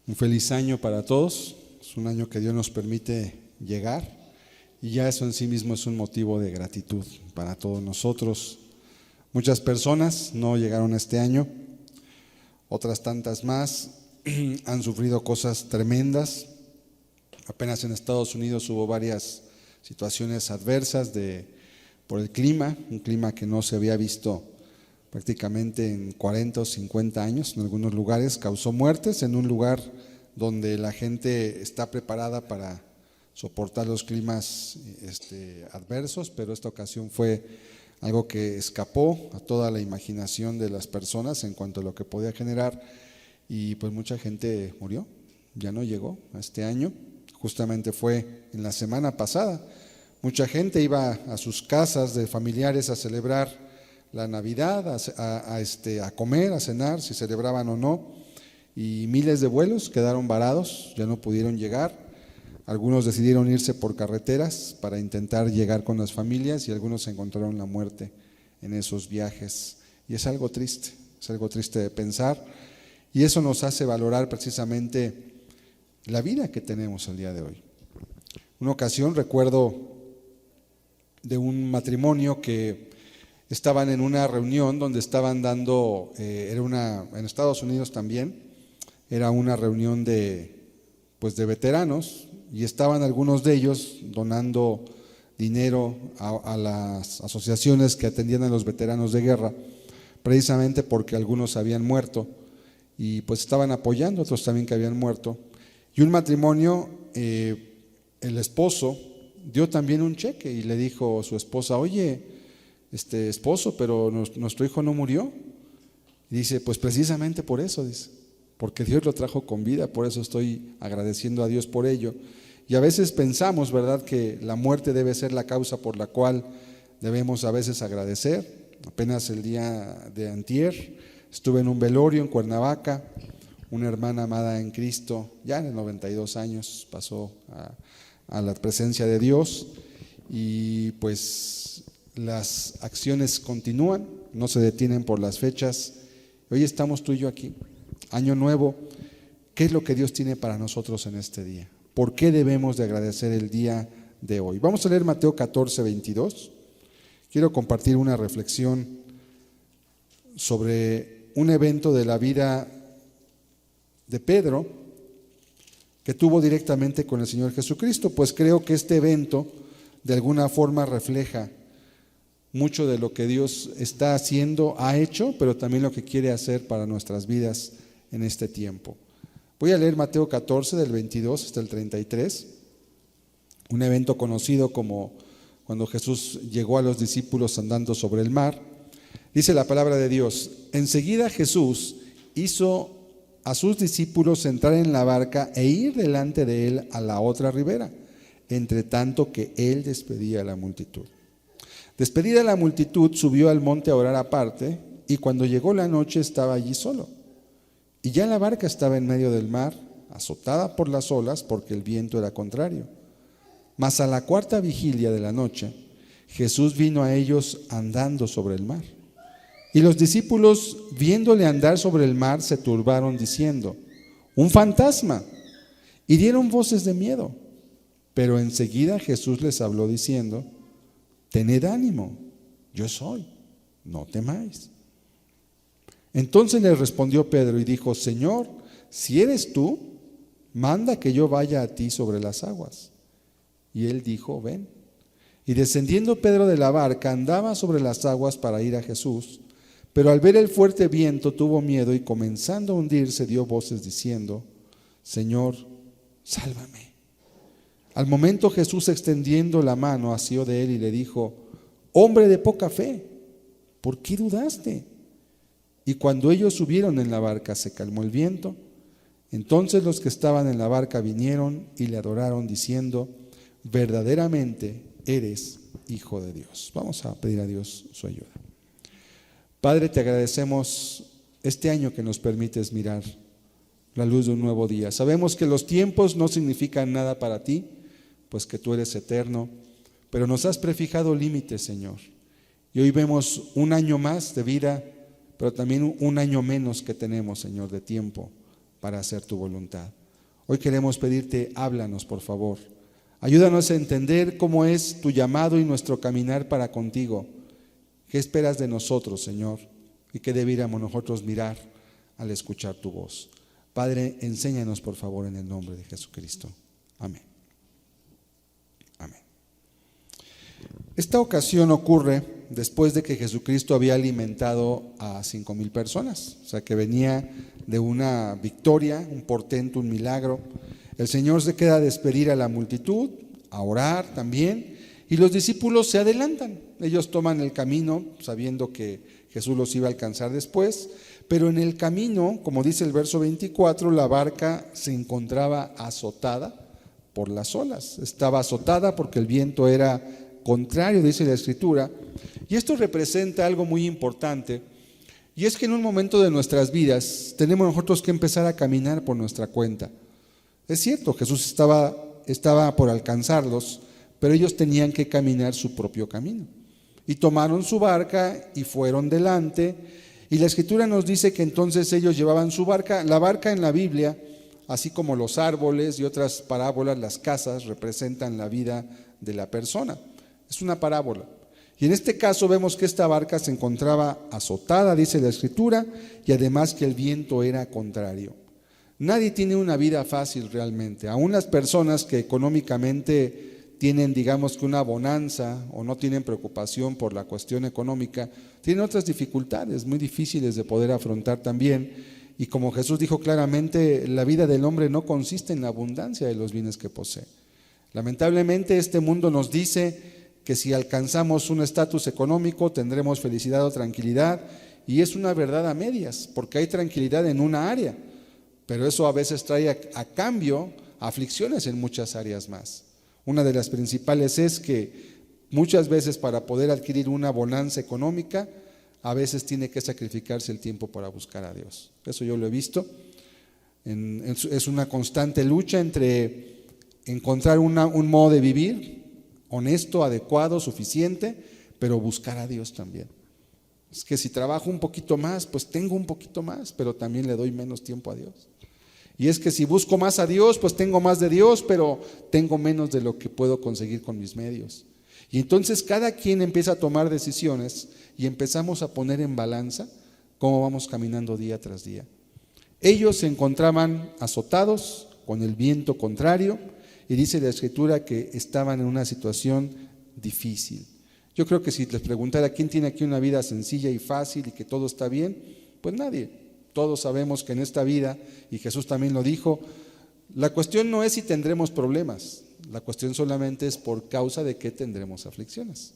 Un feliz año para todos. Es un año que Dios nos permite llegar y ya eso en sí mismo es un motivo de gratitud para todos nosotros. Muchas personas no llegaron este año, otras tantas más han sufrido cosas tremendas. Apenas en Estados Unidos hubo varias situaciones adversas por el clima, un clima que no se había visto prácticamente en 40 o 50 años en algunos lugares. Causó muertes en un lugar donde la gente está preparada para soportar los climas adversos, pero esta ocasión fue algo que escapó a toda la imaginación de las personas en cuanto a lo que podía generar, y pues mucha gente murió, ya no llegó a este año. Justamente fue en la semana pasada. Mucha gente iba a sus casas de familiares a celebrar la Navidad, a comer, a cenar, si celebraban o no, y miles de vuelos quedaron varados, ya no pudieron llegar. Algunos decidieron irse por carreteras para intentar llegar con las familias y algunos encontraron la muerte en esos viajes. Y es algo triste de pensar, y eso nos hace valorar precisamente la vida que tenemos el día de hoy. Una ocasión recuerdo de un matrimonio que estaban en una reunión donde estaban dando, en Estados Unidos también, era una reunión de veteranos, y estaban algunos de ellos donando dinero a las asociaciones que atendían a los veteranos de guerra, precisamente porque algunos habían muerto y pues estaban apoyando a otros también que habían muerto. Y un matrimonio, el esposo dio también un cheque y le dijo a su esposa: oye, esposo, pero nuestro hijo no murió. Y dice: pues precisamente por eso, dice, porque Dios lo trajo con vida, por eso estoy agradeciendo a Dios por ello. Y a veces pensamos, ¿verdad?, que la muerte debe ser la causa por la cual debemos a veces agradecer. Apenas el día de antier estuve en un velorio en Cuernavaca. Una hermana amada en Cristo, ya de 92 años, pasó a la presencia de Dios, y pues las acciones continúan, no se detienen por las fechas. Hoy estamos tú y yo aquí, año nuevo. ¿Qué es lo que Dios tiene para nosotros en este día? ¿Por qué debemos de agradecer el día de hoy? Vamos a leer Mateo 14, 22. Quiero compartir una reflexión sobre un evento de la vida de Pedro que tuvo directamente con el Señor Jesucristo, pues creo que este evento de alguna forma refleja mucho de lo que Dios está haciendo, ha hecho, pero también lo que quiere hacer para nuestras vidas en este tiempo. Voy a leer Mateo 14 del 22 hasta el 33, un evento conocido como cuando Jesús llegó a los discípulos andando sobre el mar. Dice la palabra de Dios: enseguida Jesús hizo a sus discípulos entrar en la barca e ir delante de él a la otra ribera, entre tanto que él despedía a la multitud. Despedida la multitud, subió al monte a orar aparte, y cuando llegó la noche estaba allí solo. Y ya la barca estaba en medio del mar, azotada por las olas, porque el viento era contrario. Mas a la cuarta vigilia de la noche, Jesús vino a ellos andando sobre el mar. Y los discípulos, viéndole andar sobre el mar, se turbaron diciendo: ¡un fantasma! Y dieron voces de miedo. Pero enseguida Jesús les habló diciendo: tened ánimo, yo soy, no temáis. Entonces le respondió Pedro y dijo: Señor, si eres tú, manda que yo vaya a ti sobre las aguas. Y él dijo: ven. Y descendiendo Pedro de la barca, andaba sobre las aguas para ir a Jesús, pero al ver el fuerte viento tuvo miedo y comenzando a hundirse dio voces diciendo: Señor, sálvame. Al momento Jesús, extendiendo la mano, asió de él y le dijo: hombre de poca fe, ¿por qué dudaste? Y cuando ellos subieron en la barca se calmó el viento. Entonces los que estaban en la barca vinieron y le adoraron diciendo: verdaderamente eres Hijo de Dios. Vamos a pedir a Dios su ayuda. Padre, te agradecemos este año que nos permites mirar la luz de un nuevo día. Sabemos que los tiempos no significan nada para ti, pues que tú eres eterno, pero nos has prefijado límites, Señor. Y hoy vemos un año más de vida, pero también un año menos que tenemos, Señor, de tiempo para hacer tu voluntad. Hoy queremos pedirte, háblanos por favor. Ayúdanos a entender cómo es tu llamado y nuestro caminar para contigo. ¿Qué esperas de nosotros, Señor? ¿Y qué debiéramos nosotros mirar al escuchar tu voz? Padre, enséñanos por favor en el nombre de Jesucristo. Amén. Amén. Esta ocasión ocurre después de que Jesucristo había alimentado a 5,000 personas, o sea que venía de una victoria, un portento, un milagro. El Señor se queda a despedir a la multitud, a orar también, y los discípulos se adelantan. Ellos toman el camino sabiendo que Jesús los iba a alcanzar después, pero en el camino, como dice el verso 24, la barca se encontraba azotada por las olas. Estaba azotada porque el viento era contrario, dice la Escritura, y esto representa algo muy importante, y es que en un momento de nuestras vidas tenemos nosotros que empezar a caminar por nuestra cuenta. Es cierto, Jesús estaba por alcanzarlos, pero ellos tenían que caminar su propio camino. Y tomaron su barca y fueron delante, y la Escritura nos dice que entonces ellos llevaban su barca. La barca en la Biblia, así como los árboles y otras parábolas, las casas representan la vida de la persona. Es una parábola. Y en este caso vemos que esta barca se encontraba azotada, dice la Escritura, y además que el viento era contrario. Nadie tiene una vida fácil realmente. Aún las personas que económicamente tienen, digamos que una bonanza o no tienen preocupación por la cuestión económica, tienen otras dificultades muy difíciles de poder afrontar también. Y como Jesús dijo claramente, la vida del hombre no consiste en la abundancia de los bienes que posee. Lamentablemente este mundo nos dice que si alcanzamos un estatus económico tendremos felicidad o tranquilidad, y es una verdad a medias, porque hay tranquilidad en una área, pero eso a veces trae a cambio aflicciones en muchas áreas más. Una de las principales es que muchas veces para poder adquirir una bonanza económica, a veces tiene que sacrificarse el tiempo para buscar a Dios. Eso yo lo he visto. Es una constante lucha entre encontrar un modo de vivir honesto, adecuado, suficiente, pero buscar a Dios también. Es que si trabajo un poquito más, pues tengo un poquito más, pero también le doy menos tiempo a Dios. Y es que si busco más a Dios, pues tengo más de Dios, pero tengo menos de lo que puedo conseguir con mis medios. Y entonces cada quien empieza a tomar decisiones y empezamos a poner en balanza cómo vamos caminando día tras día. Ellos se encontraban azotados con el viento contrario, y dice la Escritura que estaban en una situación difícil. Yo creo que si les preguntara quién tiene aquí una vida sencilla y fácil y que todo está bien, pues nadie. Todos sabemos que en esta vida, y Jesús también lo dijo, la cuestión no es si tendremos problemas, la cuestión solamente es por causa de qué tendremos aflicciones.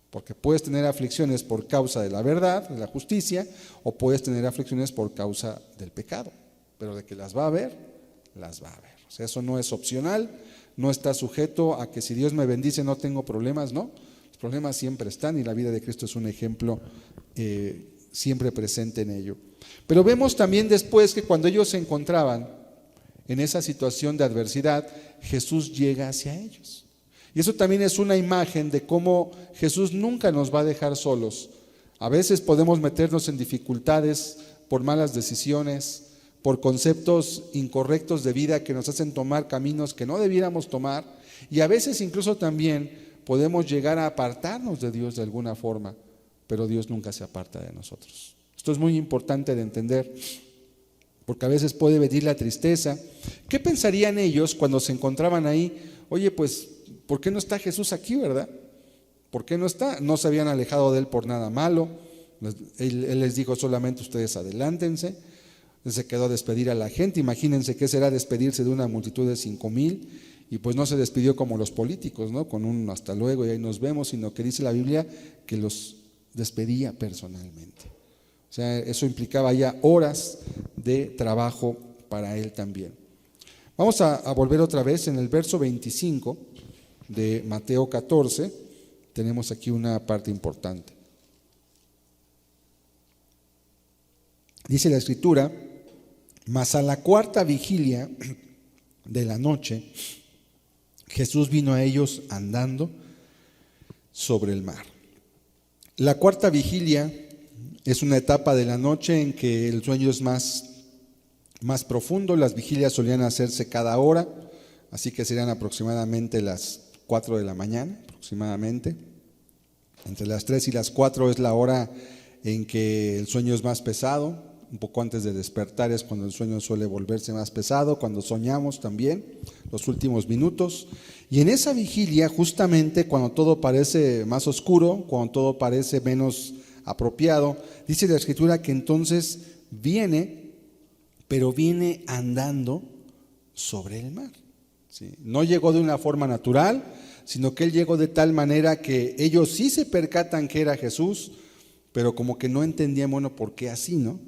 Porque puedes tener aflicciones por causa de la verdad, de la justicia, o puedes tener aflicciones por causa del pecado. Pero de que las va a haber, las va a haber. O sea, eso no es opcional, no está sujeto a que si Dios me bendice no tengo problemas, no. Los problemas siempre están y la vida de Cristo es un ejemplo siempre presente en ello. Pero vemos también después que cuando ellos se encontraban en esa situación de adversidad, Jesús llega hacia ellos. Y eso también es una imagen de cómo Jesús nunca nos va a dejar solos. A veces podemos meternos en dificultades por malas decisiones, por conceptos incorrectos de vida que nos hacen tomar caminos que no debiéramos tomar, y a veces incluso también podemos llegar a apartarnos de Dios de alguna forma, pero Dios nunca se aparta de nosotros. Esto es muy importante de entender, porque a veces puede venir la tristeza. ¿Qué pensarían ellos cuando se encontraban ahí? Oye, pues, ¿por qué no está Jesús aquí, verdad? ¿Por qué no está? No se habían alejado de Él por nada malo. Él les dijo solamente ustedes adelántense. Él se quedó a despedir a la gente. Imagínense qué será despedirse de una multitud de 5,000, y pues no se despidió como los políticos, ¿no? Con un hasta luego y ahí nos vemos, sino que dice la Biblia que los despedía personalmente. O sea, eso implicaba ya horas de trabajo para él también. Vamos a volver otra vez en el verso 25 de Mateo 14. Tenemos aquí una parte importante. Dice la Escritura: mas a la cuarta vigilia de la noche, Jesús vino a ellos andando sobre el mar. La cuarta vigilia es una etapa de la noche en que el sueño es más más profundo. Las vigilias solían hacerse cada hora, así que serían aproximadamente las 4 de la mañana, aproximadamente. Entre las 3 y las 4 es la hora en que el sueño es más pesado. Un poco antes de despertar es cuando el sueño suele volverse más pesado, cuando soñamos también, los últimos minutos. Y en esa vigilia, justamente cuando todo parece más oscuro, cuando todo parece menos apropiado, dice la Escritura que entonces viene, pero viene andando sobre el mar. ¿Sí? No llegó de una forma natural, sino que Él llegó de tal manera que ellos sí se percatan que era Jesús, pero como que no entendían, bueno, ¿por qué así, no?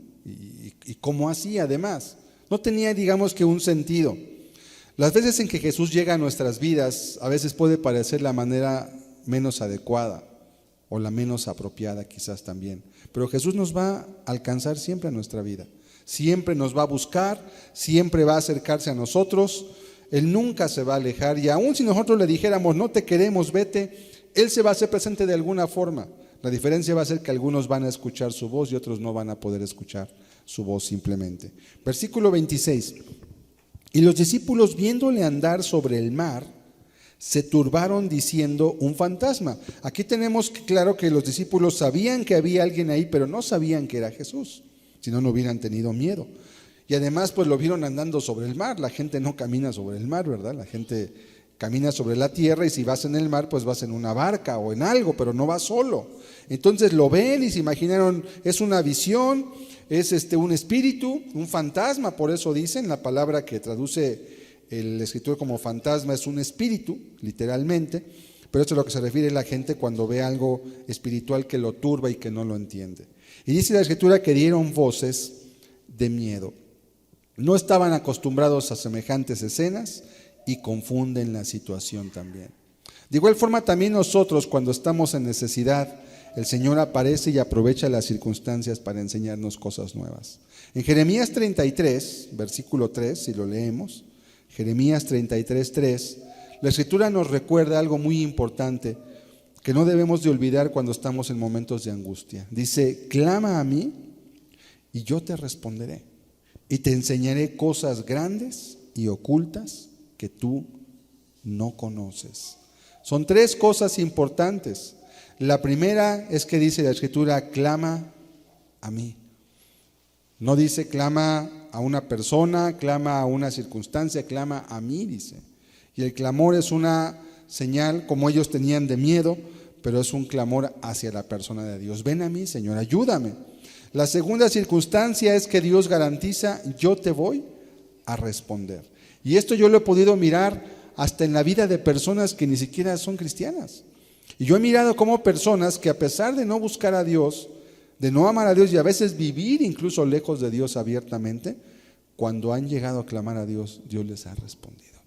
Y cómo así además. No tenía, digamos, que un sentido. Las veces en que Jesús llega a nuestras vidas, a veces puede parecer la manera menos adecuada o la menos apropiada quizás también. Pero Jesús nos va a alcanzar siempre en nuestra vida. Siempre nos va a buscar, siempre va a acercarse a nosotros. Él nunca se va a alejar, y aun si nosotros le dijéramos, no te queremos, vete, Él se va a hacer presente de alguna forma. La diferencia va a ser que algunos van a escuchar su voz y otros no van a poder escuchar su voz simplemente. Versículo 26. Y los discípulos, viéndole andar sobre el mar, se turbaron diciendo, un fantasma. Aquí tenemos claro que los discípulos sabían que había alguien ahí, pero no sabían que era Jesús, si no, no hubieran tenido miedo. Y además pues lo vieron andando sobre el mar. La gente no camina sobre el mar, ¿verdad? La gente camina sobre la tierra, y si vas en el mar pues vas en una barca o en algo, pero no vas solo. Entonces lo ven y se imaginaron, es una visión, es un espíritu, un fantasma. Por eso dicen, la palabra que traduce el escritor como fantasma es un espíritu, literalmente, pero eso es a lo que se refiere la gente cuando ve algo espiritual que lo turba y que no lo entiende. Y dice la escritura que dieron voces de miedo. No estaban acostumbrados a semejantes escenas y confunden la situación también. De igual forma también nosotros, cuando estamos en necesidad, el Señor aparece y aprovecha las circunstancias para enseñarnos cosas nuevas. En Jeremías 33, versículo 3, si lo leemos, Jeremías 33, 3, la Escritura nos recuerda algo muy importante que no debemos de olvidar cuando estamos en momentos de angustia. Dice, clama a mí y yo te responderé, y te enseñaré cosas grandes y ocultas que tú no conoces. Son 3 cosas importantes. La primera es que dice la Escritura, clama a mí. No dice clama a una persona, clama a una circunstancia, clama a mí, dice. Y el clamor es una señal, como ellos tenían de miedo, pero es un clamor hacia la persona de Dios. Ven a mí, Señor, ayúdame. La segunda circunstancia es que Dios garantiza, yo te voy a responder. Y esto yo lo he podido mirar hasta en la vida de personas que ni siquiera son cristianas. Y yo he mirado como personas que, a pesar de no buscar a Dios, de no amar a Dios y a veces vivir incluso lejos de Dios abiertamente, cuando han llegado a clamar a Dios, Dios les ha respondido.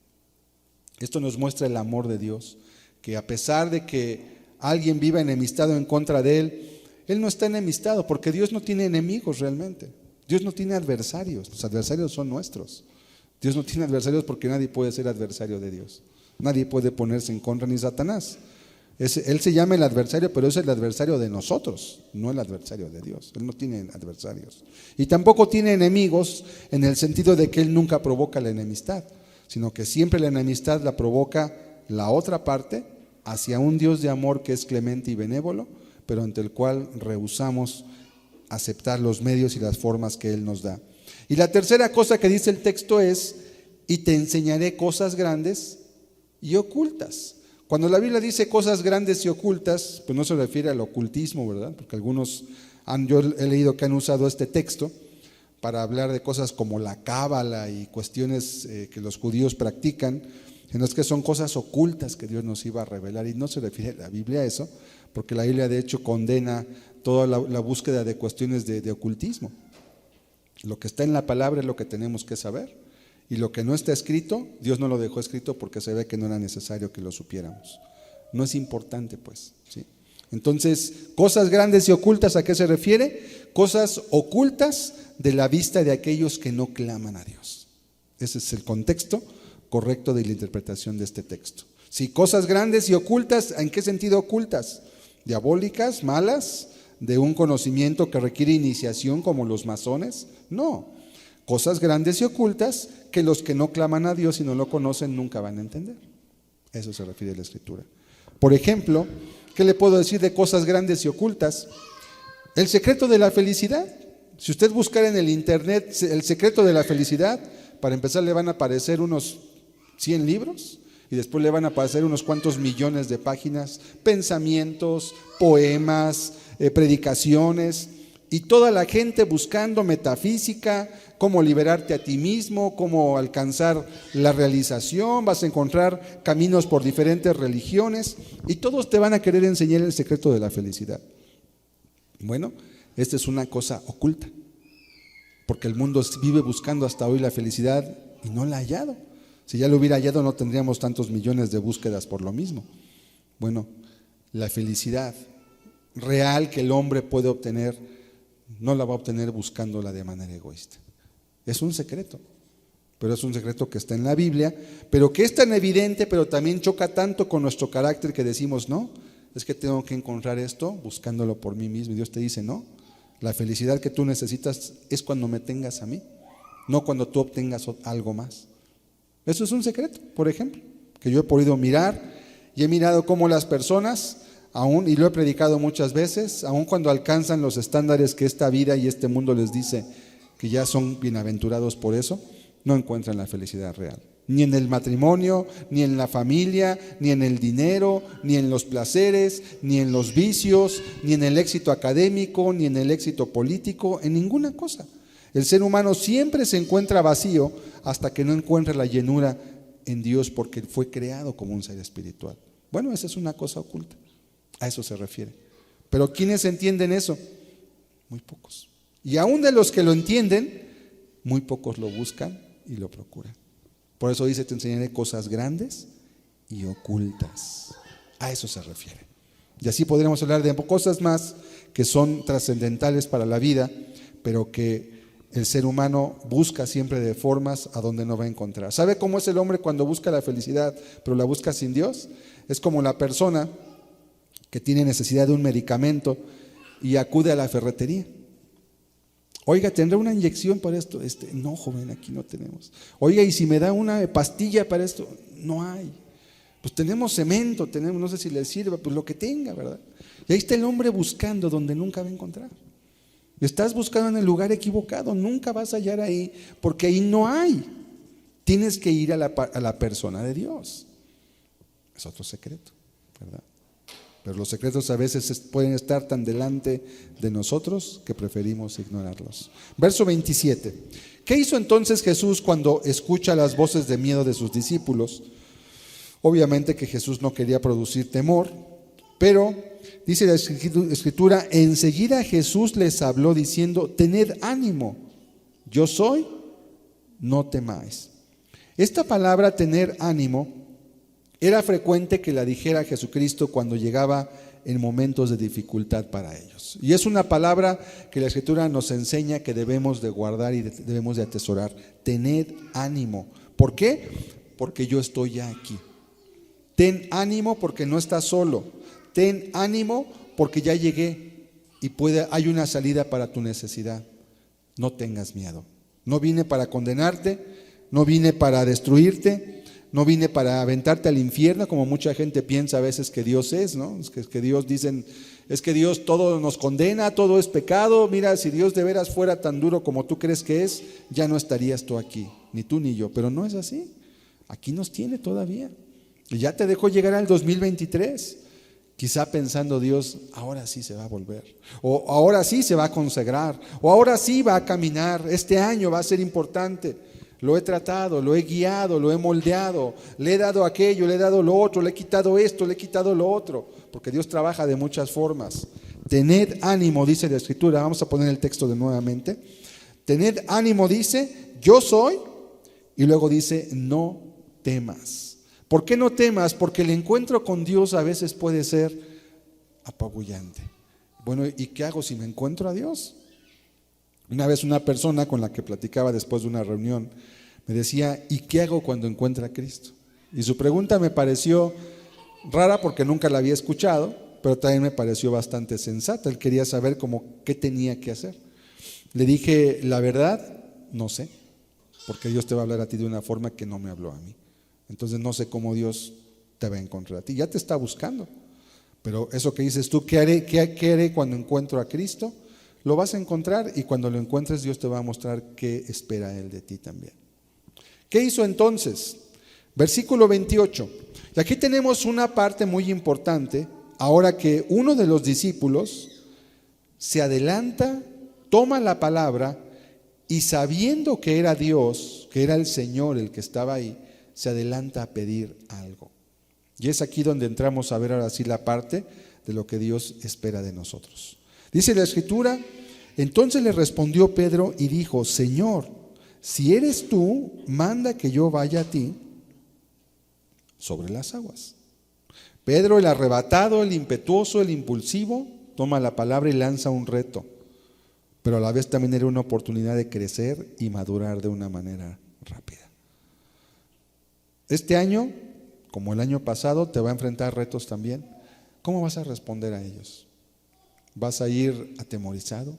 Esto nos muestra el amor de Dios, que a pesar de que alguien viva enemistado en contra de Él no está enemistado, porque Dios no tiene enemigos realmente. Dios no tiene adversarios, los adversarios son nuestros. Dios no tiene adversarios porque nadie puede ser adversario de Dios. Nadie puede ponerse en contra, ni Satanás. Él se llama el adversario, pero es el adversario de nosotros, no el adversario de Dios. Él no tiene adversarios. Y tampoco tiene enemigos en el sentido de que Él nunca provoca la enemistad, sino que siempre la enemistad la provoca la otra parte hacia un Dios de amor que es clemente y benévolo, pero ante el cual rehusamos aceptar los medios y las formas que Él nos da. Y la tercera cosa que dice el texto es, y te enseñaré cosas grandes y ocultas. Cuando la Biblia dice cosas grandes y ocultas, pues no se refiere al ocultismo, ¿verdad? Porque algunos, yo he leído que han usado este texto para hablar de cosas como la cábala y cuestiones que los judíos practican, en las que son cosas ocultas que Dios nos iba a revelar, y no se refiere la Biblia a eso, porque la Biblia de hecho condena toda la búsqueda de cuestiones de ocultismo. Lo que está en la palabra es lo que tenemos que saber, y lo que no está escrito, Dios no lo dejó escrito porque se ve que no era necesario que lo supiéramos. No es importante, pues, ¿sí? Entonces, cosas grandes y ocultas, ¿a qué se refiere? Cosas ocultas de la vista de aquellos que no claman a Dios. Ese es el contexto correcto de la interpretación de este texto. Sí, cosas grandes y ocultas, ¿en qué sentido ocultas? ¿Diabólicas, malas, de un conocimiento que requiere iniciación como los masones? No. cosas grandes y ocultas que los que no claman a Dios y no lo conocen nunca van a entender. Eso se refiere a la Escritura. Por ejemplo, ¿qué le puedo decir de cosas grandes y ocultas? El secreto de la felicidad. Si usted buscara en el internet el secreto de la felicidad, para empezar le van a aparecer unos 100 libros y después le van a aparecer unos cuantos millones de páginas, pensamientos, poemas, predicaciones, y toda la gente buscando metafísica, cómo liberarte a ti mismo, cómo alcanzar la realización. Vas a encontrar caminos por diferentes religiones y todos te van a querer enseñar el secreto de la felicidad. Bueno, esta es una cosa oculta, porque el mundo vive buscando hasta hoy la felicidad y no la ha hallado. Si ya lo hubiera hallado no tendríamos tantos millones de búsquedas por lo mismo. Bueno, la felicidad real que el hombre puede obtener, no la va a obtener buscándola de manera egoísta. Es un secreto, pero es un secreto que está en la Biblia, pero que es tan evidente, pero también choca tanto con nuestro carácter que decimos, no, es que tengo que encontrar esto buscándolo por mí mismo. Y Dios te dice, no, la felicidad que tú necesitas es cuando me tengas a mí, no cuando tú obtengas algo más. Eso es un secreto, por ejemplo, que yo he podido mirar y he mirado cómo las personas, aún, y lo he predicado muchas veces, aún cuando alcanzan los estándares que esta vida y este mundo les dice que ya son bienaventurados por eso, no encuentran la felicidad real. Ni en el matrimonio, ni en la familia, ni en el dinero, ni en los placeres, ni en los vicios, ni en el éxito académico, ni en el éxito político, en ninguna cosa. El ser humano siempre se encuentra vacío hasta que no encuentre la llenura en Dios, porque fue creado como un ser espiritual. Bueno, esa es una cosa oculta. A eso se refiere. Pero ¿quiénes entienden eso? Muy pocos. Y aún de los que lo entienden, muy pocos lo buscan y lo procuran. Por eso dice, te enseñaré cosas grandes y ocultas. A eso se refiere. Y así podríamos hablar de cosas más que son trascendentales para la vida, pero que el ser humano busca siempre de formas a donde no va a encontrar. ¿Sabe cómo es el hombre cuando busca la felicidad, pero la busca sin Dios? Es como la persona que tiene necesidad de un medicamento y acude a la ferretería. Oiga, ¿tendrá una inyección para esto? No, joven, aquí no tenemos. Oiga, ¿y si me da una pastilla para esto? No hay. Pues tenemos cemento, tenemos, no sé si le sirve, pues lo que tenga, ¿verdad? Y ahí está el hombre buscando donde nunca va a encontrar. Estás buscando en el lugar equivocado, nunca vas a hallar ahí, porque ahí no hay. Tienes que ir a la persona de Dios. Es otro secreto, ¿verdad? Pero los secretos a veces pueden estar tan delante de nosotros que preferimos ignorarlos. Verso 27. ¿Qué hizo entonces Jesús cuando escucha las voces de miedo de sus discípulos? Obviamente que Jesús no quería producir temor, pero dice la Escritura, enseguida Jesús les habló diciendo, tened ánimo, yo soy, no temáis. Esta palabra tener ánimo era frecuente que la dijera Jesucristo cuando llegaba en momentos de dificultad para ellos. Y es una palabra que la Escritura nos enseña que debemos de guardar y debemos de atesorar. Tened ánimo. ¿Por qué? Porque yo estoy ya aquí. Ten ánimo porque no estás solo. Ten ánimo porque ya llegué y hay una salida para tu necesidad. No tengas miedo. No vine para condenarte, no vine para destruirte, no vine para aventarte al infierno, como mucha gente piensa a veces que Dios es, ¿no? Es que Dios dicen, es que Dios todo nos condena, todo es pecado. Mira, si Dios de veras fuera tan duro como tú crees que es, ya no estarías tú aquí, ni tú ni yo. Pero no es así. Aquí nos tiene todavía. Y ya te dejó llegar al 2023. Quizá pensando Dios, ahora sí se va a volver, o ahora sí se va a consagrar, o ahora sí va a caminar, este año va a ser importante. Lo he tratado, lo he guiado, lo he moldeado, le he dado aquello, le he dado lo otro, le he quitado esto, le he quitado lo otro, porque Dios trabaja de muchas formas. Tened ánimo, dice la Escritura, vamos a poner el texto de nuevamente. Tened ánimo, dice, yo soy, y luego dice, no temas. ¿Por qué no temas? Porque el encuentro con Dios a veces puede ser apabullante. Bueno, ¿y qué hago si me encuentro a Dios? Una vez una persona con la que platicaba después de una reunión me decía, ¿y qué hago cuando encuentre a Cristo? Y su pregunta me pareció rara porque nunca la había escuchado, pero también me pareció bastante sensata. Él quería saber qué tenía que hacer. Le dije, la verdad, no sé. porque Dios te va a hablar a ti de una forma que no me habló a mí. Entonces no sé cómo Dios te va a encontrar a ti, ya te está buscando. Pero eso que dices tú, ¿qué haré cuando encuentro a Cristo? Lo vas a encontrar, y cuando lo encuentres Dios te va a mostrar qué espera Él de ti también. ¿Qué hizo entonces? Versículo 28. Y aquí tenemos una parte muy importante. Ahora que uno de los discípulos se adelanta, toma la palabra y, sabiendo que era Dios, que era el Señor el que estaba ahí, se adelanta a pedir algo. Y es aquí donde entramos a ver ahora sí la parte de lo que Dios espera de nosotros. Dice la Escritura: entonces le respondió Pedro y dijo: Señor, si eres tú, manda que yo vaya a ti sobre las aguas. Pedro, el arrebatado, el impetuoso, el impulsivo, toma la palabra y lanza un reto, pero a la vez también era una oportunidad de crecer y madurar de una manera rápida. Este año, como el año pasado, te va a enfrentar retos también. ¿Cómo vas a responder a ellos? ¿Vas a ir atemorizado?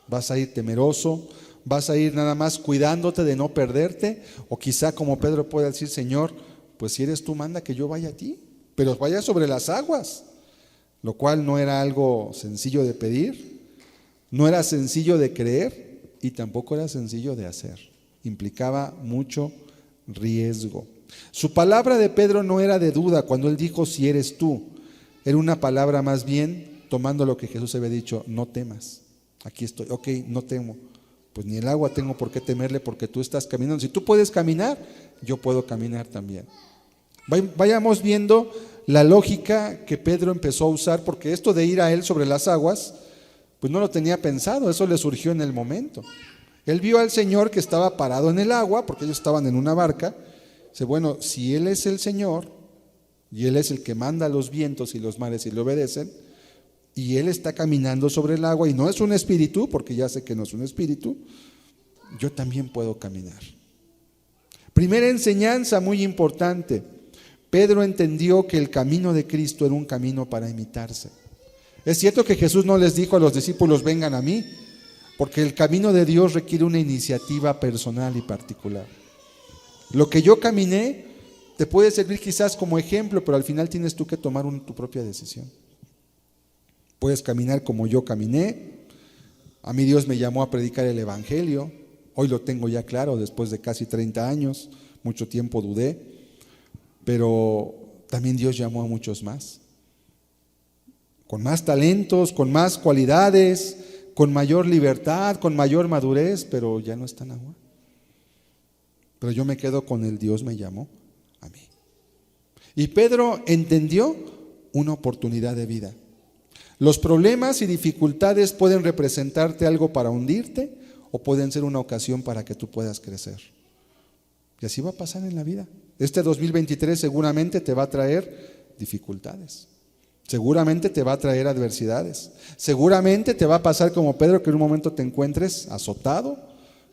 ¿Vas a ir temeroso? ¿Vas a ir nada más cuidándote de no perderte? O quizá como Pedro puede decir: Señor, pues si eres tú, manda que yo vaya a ti, pero vaya sobre las aguas, lo cual no era algo sencillo de pedir, no era sencillo de creer y tampoco era sencillo de hacer. Implicaba mucho riesgo. Su palabra de Pedro no era de duda cuando él dijo: si eres tú. Era una palabra más bien tomando lo que Jesús había dicho: no temas, aquí estoy. Ok, no temo, pues ni el agua tengo por qué temerle, porque tú estás caminando. Si tú puedes caminar, yo puedo caminar también. Vayamos viendo la lógica que Pedro empezó a usar, porque esto de ir a él sobre las aguas, pues no lo tenía pensado, eso le surgió en el momento. Él vio al Señor que estaba parado en el agua, porque ellos estaban en una barca. Dice: bueno, si Él es el Señor, y Él es el que manda los vientos y los mares y le obedecen, y Él está caminando sobre el agua y no es un espíritu, porque ya sé que no es un espíritu, yo también puedo caminar. Primera enseñanza muy importante: Pedro entendió que el camino de Cristo era un camino para imitarse. Es cierto que Jesús no les dijo a los discípulos: vengan a mí, porque el camino de Dios requiere una iniciativa personal y particular. Lo que yo caminé te puede servir quizás como ejemplo, pero al final tienes tú que tomar tu propia decisión. Puedes caminar como yo caminé. A mí Dios me llamó a predicar el Evangelio. Hoy lo tengo ya claro, después de casi 30 años. Mucho tiempo dudé, pero también Dios llamó a muchos más, con más talentos, con más cualidades, con mayor libertad, con mayor madurez, pero ya no están agua. Pero yo me quedo con el Dios me llamó a mí. Y Pedro entendió una oportunidad de vida. Los problemas y dificultades pueden representarte algo para hundirte, o pueden ser una ocasión para que tú puedas crecer. Y así va a pasar en la vida. Este 2023 seguramente te va a traer dificultades, seguramente te va a traer adversidades, seguramente te va a pasar como Pedro, que en un momento te encuentres azotado,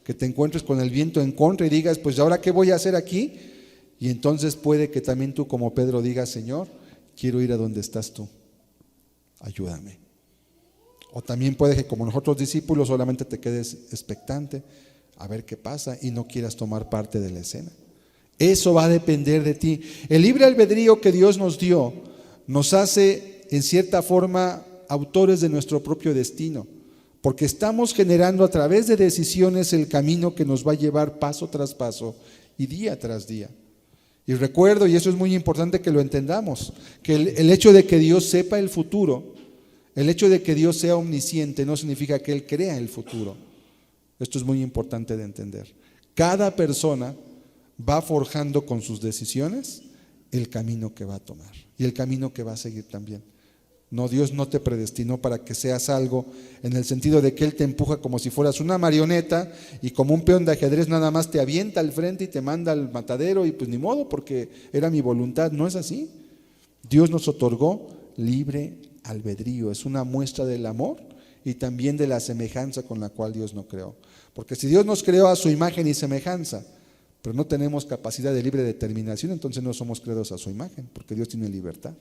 que te encuentres con el viento en contra y digas: pues ahora ¿qué voy a hacer aquí? Y entonces puede que también tú, como Pedro, digas: Señor, quiero ir a donde estás tú, ayúdame. O también puede que, como nosotros discípulos, solamente te quedes expectante a ver qué pasa y no quieras tomar parte de la escena. Eso va a depender de ti. El libre albedrío que Dios nos dio nos hace en cierta forma autores de nuestro propio destino, porque estamos generando a través de decisiones el camino que nos va a llevar paso tras paso y día tras día. Y recuerdo, y eso es muy importante que lo entendamos, que el hecho de que Dios sepa el futuro, el hecho de que Dios sea omnisciente, no significa que Él crea el futuro. Esto es muy importante de entender. Cada persona va forjando con sus decisiones el camino que va a tomar y el camino que va a seguir también. No, Dios no te predestinó para que seas algo en el sentido de que Él te empuja como si fueras una marioneta y como un peón de ajedrez nada más te avienta al frente y te manda al matadero y pues ni modo porque era mi voluntad. No es así. Dios nos otorgó libre albedrío. Es una muestra del amor y también de la semejanza con la cual Dios nos creó. Porque si Dios nos creó a su imagen y semejanza, pero no tenemos capacidad de libre determinación, entonces no somos creados a su imagen, porque Dios tiene libertad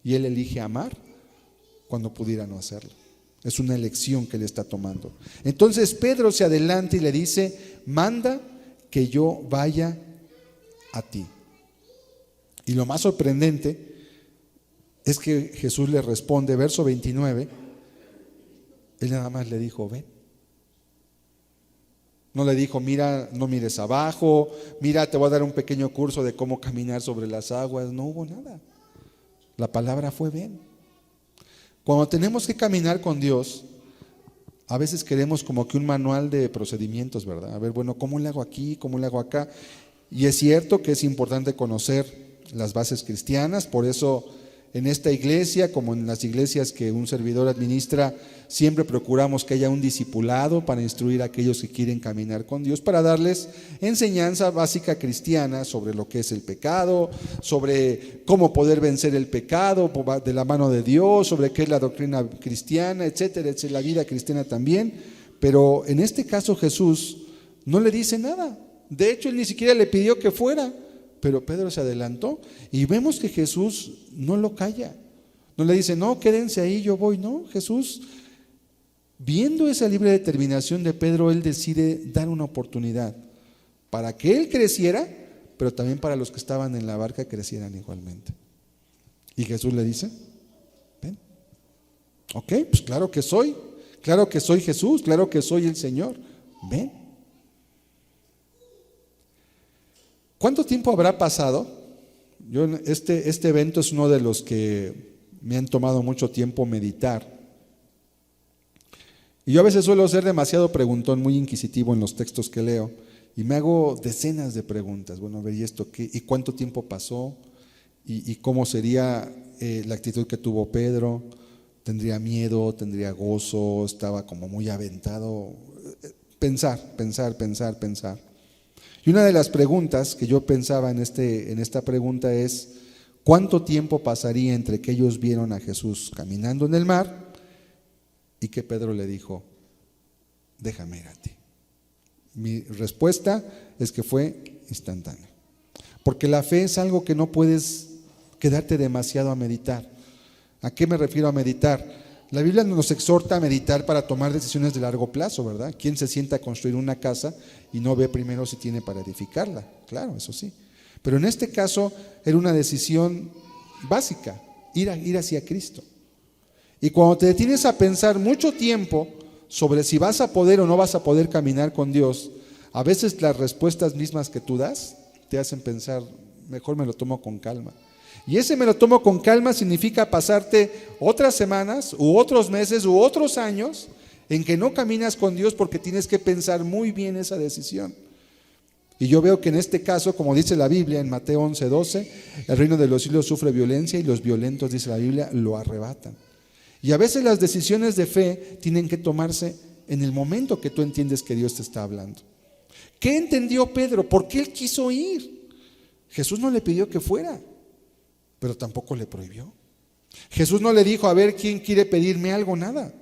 y Él elige amar cuando pudiera no hacerlo. Es una elección que Él está tomando. Entonces Pedro se adelanta y le dice: manda que yo vaya a ti. Y lo más sorprendente es que Jesús le responde, verso 29, él nada más le dijo, ven. No le dijo, mira, no mires abajo, mira, te voy a dar un pequeño curso de cómo caminar sobre las aguas. No hubo nada. La palabra fue ven. Cuando tenemos que caminar con Dios, a veces queremos como que un manual de procedimientos, ¿verdad? A ver, bueno, ¿cómo le hago aquí? ¿Cómo le hago acá? Y es cierto que es importante conocer las bases cristianas, por eso en esta iglesia, como en las iglesias que un servidor administra, siempre procuramos que haya un discipulado para instruir a aquellos que quieren caminar con Dios, para darles enseñanza básica cristiana sobre lo que es el pecado, sobre cómo poder vencer el pecado de la mano de Dios, sobre qué es la doctrina cristiana, etcétera, etcétera, la vida cristiana también. Pero en este caso Jesús no le dice nada. De hecho, él ni siquiera le pidió que fuera. Pero Pedro se adelantó y vemos que Jesús no lo calla. No le dice, no, quédense ahí, yo voy. No, Jesús, viendo esa libre determinación de Pedro, él decide dar una oportunidad para que él creciera, pero también para los que estaban en la barca crecieran igualmente. Y Jesús le dice, ven. Ok, pues claro que soy Jesús, claro que soy el Señor. Ven. ¿Cuánto tiempo habrá pasado? Este evento es uno de los que me han tomado mucho tiempo meditar. Y yo a veces suelo ser demasiado preguntón, muy inquisitivo en los textos que leo, y me hago decenas de preguntas. Bueno, a ver, ¿y esto qué? ¿Y cuánto tiempo pasó? ¿Y cómo sería la actitud que tuvo Pedro? ¿Tendría miedo? ¿Tendría gozo? ¿Estaba como muy aventado? Pensar. Y una de las preguntas que yo pensaba en esta pregunta es, ¿cuánto tiempo pasaría entre que ellos vieron a Jesús caminando en el mar y que Pedro le dijo, déjame ir a ti? Mi respuesta es que fue instantánea. Porque la fe es algo que no puedes quedarte demasiado a meditar. ¿A qué me refiero a meditar? La Biblia nos exhorta a meditar para tomar decisiones de largo plazo, ¿verdad? ¿Quién se sienta a construir una casa y no ve primero si tiene para edificarla? Claro, eso sí. Pero en este caso era una decisión básica, ir hacia Cristo. Y cuando te detienes a pensar mucho tiempo sobre si vas a poder o no vas a poder caminar con Dios, a veces las respuestas mismas que tú das te hacen pensar, mejor me lo tomo con calma. Y ese me lo tomo con calma significa pasarte otras semanas u otros meses u otros años en que no caminas con Dios porque tienes que pensar muy bien esa decisión. Y yo veo que en este caso, como dice la Biblia en Mateo 11:12, el reino de los cielos sufre violencia y los violentos, dice la Biblia, lo arrebatan. Y a veces las decisiones de fe tienen que tomarse en el momento que tú entiendes que Dios te está hablando. ¿Qué entendió Pedro? ¿Por qué él quiso ir? Jesús no le pidió que fuera, pero tampoco le prohibió. Jesús no le dijo, a ver, ¿quién quiere pedirme algo? Nada.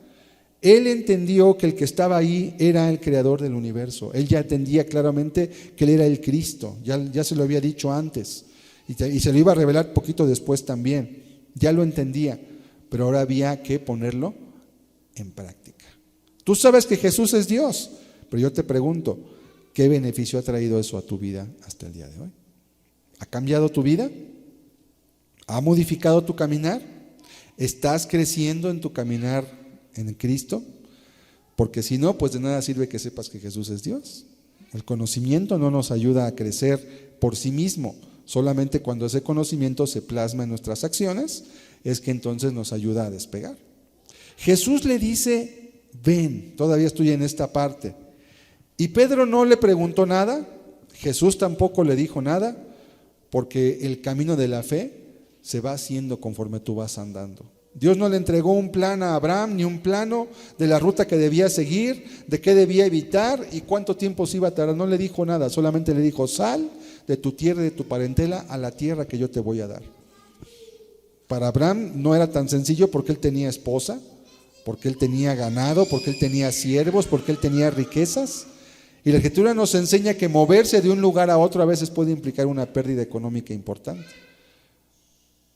Él entendió que el que estaba ahí era el creador del universo. Él ya entendía claramente que él era el Cristo. Ya se lo había dicho antes. Y se lo iba a revelar poquito después también. Ya lo entendía, pero ahora había que ponerlo en práctica. Tú sabes que Jesús es Dios, pero yo te pregunto, ¿qué beneficio ha traído eso a tu vida hasta el día de hoy? ¿Ha cambiado tu vida? ¿Ha modificado tu caminar? ¿Estás creciendo en tu caminar en Cristo? Porque si no, pues de nada sirve que sepas que Jesús es Dios. El conocimiento no nos ayuda a crecer por sí mismo. Solamente cuando ese conocimiento se plasma en nuestras acciones, es que entonces nos ayuda a despegar. Jesús le dice, ven, todavía estoy en esta parte. Y Pedro no le preguntó nada, Jesús tampoco le dijo nada, porque el camino de la fe se va haciendo conforme tú vas andando. Dios no le entregó un plan a Abraham, ni un plano de la ruta que debía seguir, de qué debía evitar y cuánto tiempo se iba a tardar. No le dijo nada, solamente le dijo, sal de tu tierra y de tu parentela a la tierra que yo te voy a dar. Para Abraham no era tan sencillo porque él tenía esposa, porque él tenía ganado, porque él tenía siervos, porque él tenía riquezas. Y la Escritura nos enseña que moverse de un lugar a otro a veces puede implicar una pérdida económica importante.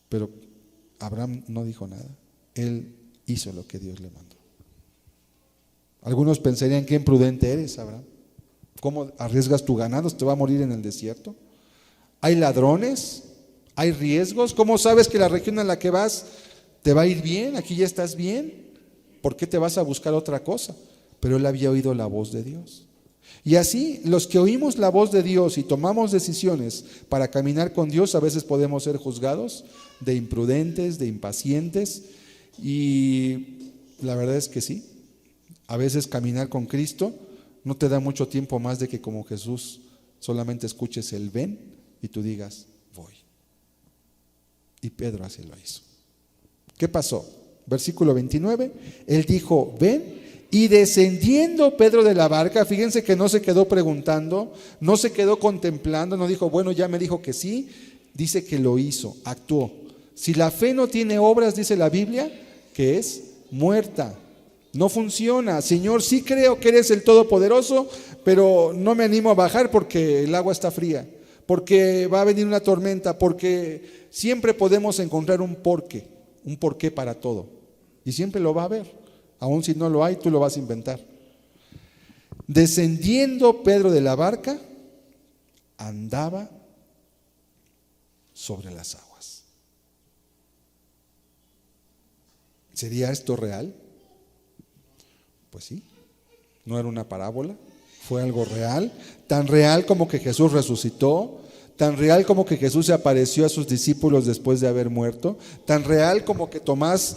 Pero Abraham no dijo nada. Él hizo lo que Dios le mandó. Algunos pensarían, qué imprudente eres, Abraham. ¿Cómo arriesgas tu ganado? ¿Te va a morir en el desierto? ¿Hay ladrones? ¿Hay riesgos? ¿Cómo sabes que la región en la que vas te va a ir bien? ¿Aquí ya estás bien? ¿Por qué te vas a buscar otra cosa? Pero él había oído la voz de Dios. Y así, los que oímos la voz de Dios y tomamos decisiones para caminar con Dios, a veces podemos ser juzgados de imprudentes, de impacientes, y la verdad es que sí. A veces caminar con Cristo no te da mucho tiempo más de que como Jesús solamente escuches el ven y tú digas voy. Y Pedro así lo hizo. ¿Qué pasó? Versículo 29, él dijo ven, y descendiendo Pedro de la barca, fíjense que no se quedó preguntando, no se quedó contemplando, no dijo bueno, ya me dijo que sí, dice que lo hizo, actuó. Si la fe no tiene obras, dice la Biblia, que es muerta. No funciona. Señor, sí creo que eres el Todopoderoso, pero no me animo a bajar porque el agua está fría, porque va a venir una tormenta, porque siempre podemos encontrar un porqué para todo. Y siempre lo va a haber. Aun si no lo hay, tú lo vas a inventar. Descendiendo Pedro de la barca, andaba sobre las aguas. ¿Sería esto real? Pues sí, no era una parábola, fue algo real, tan real como que Jesús resucitó, tan real como que Jesús se apareció a sus discípulos después de haber muerto, tan real como que Tomás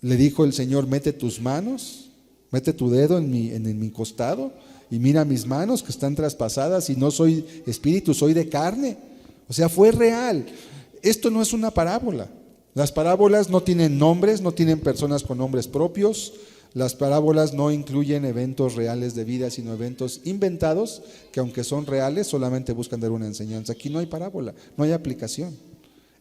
le dijo el Señor, mete tus manos, mete tu dedo en mi costado y mira mis manos que están traspasadas y no soy espíritu, soy de carne. O sea, fue real. Esto no es una parábola. Las parábolas no tienen nombres, no tienen personas con nombres propios. Las parábolas no incluyen eventos reales de vida, sino eventos inventados que aunque son reales solamente buscan dar una enseñanza. Aquí no hay parábola, no hay aplicación.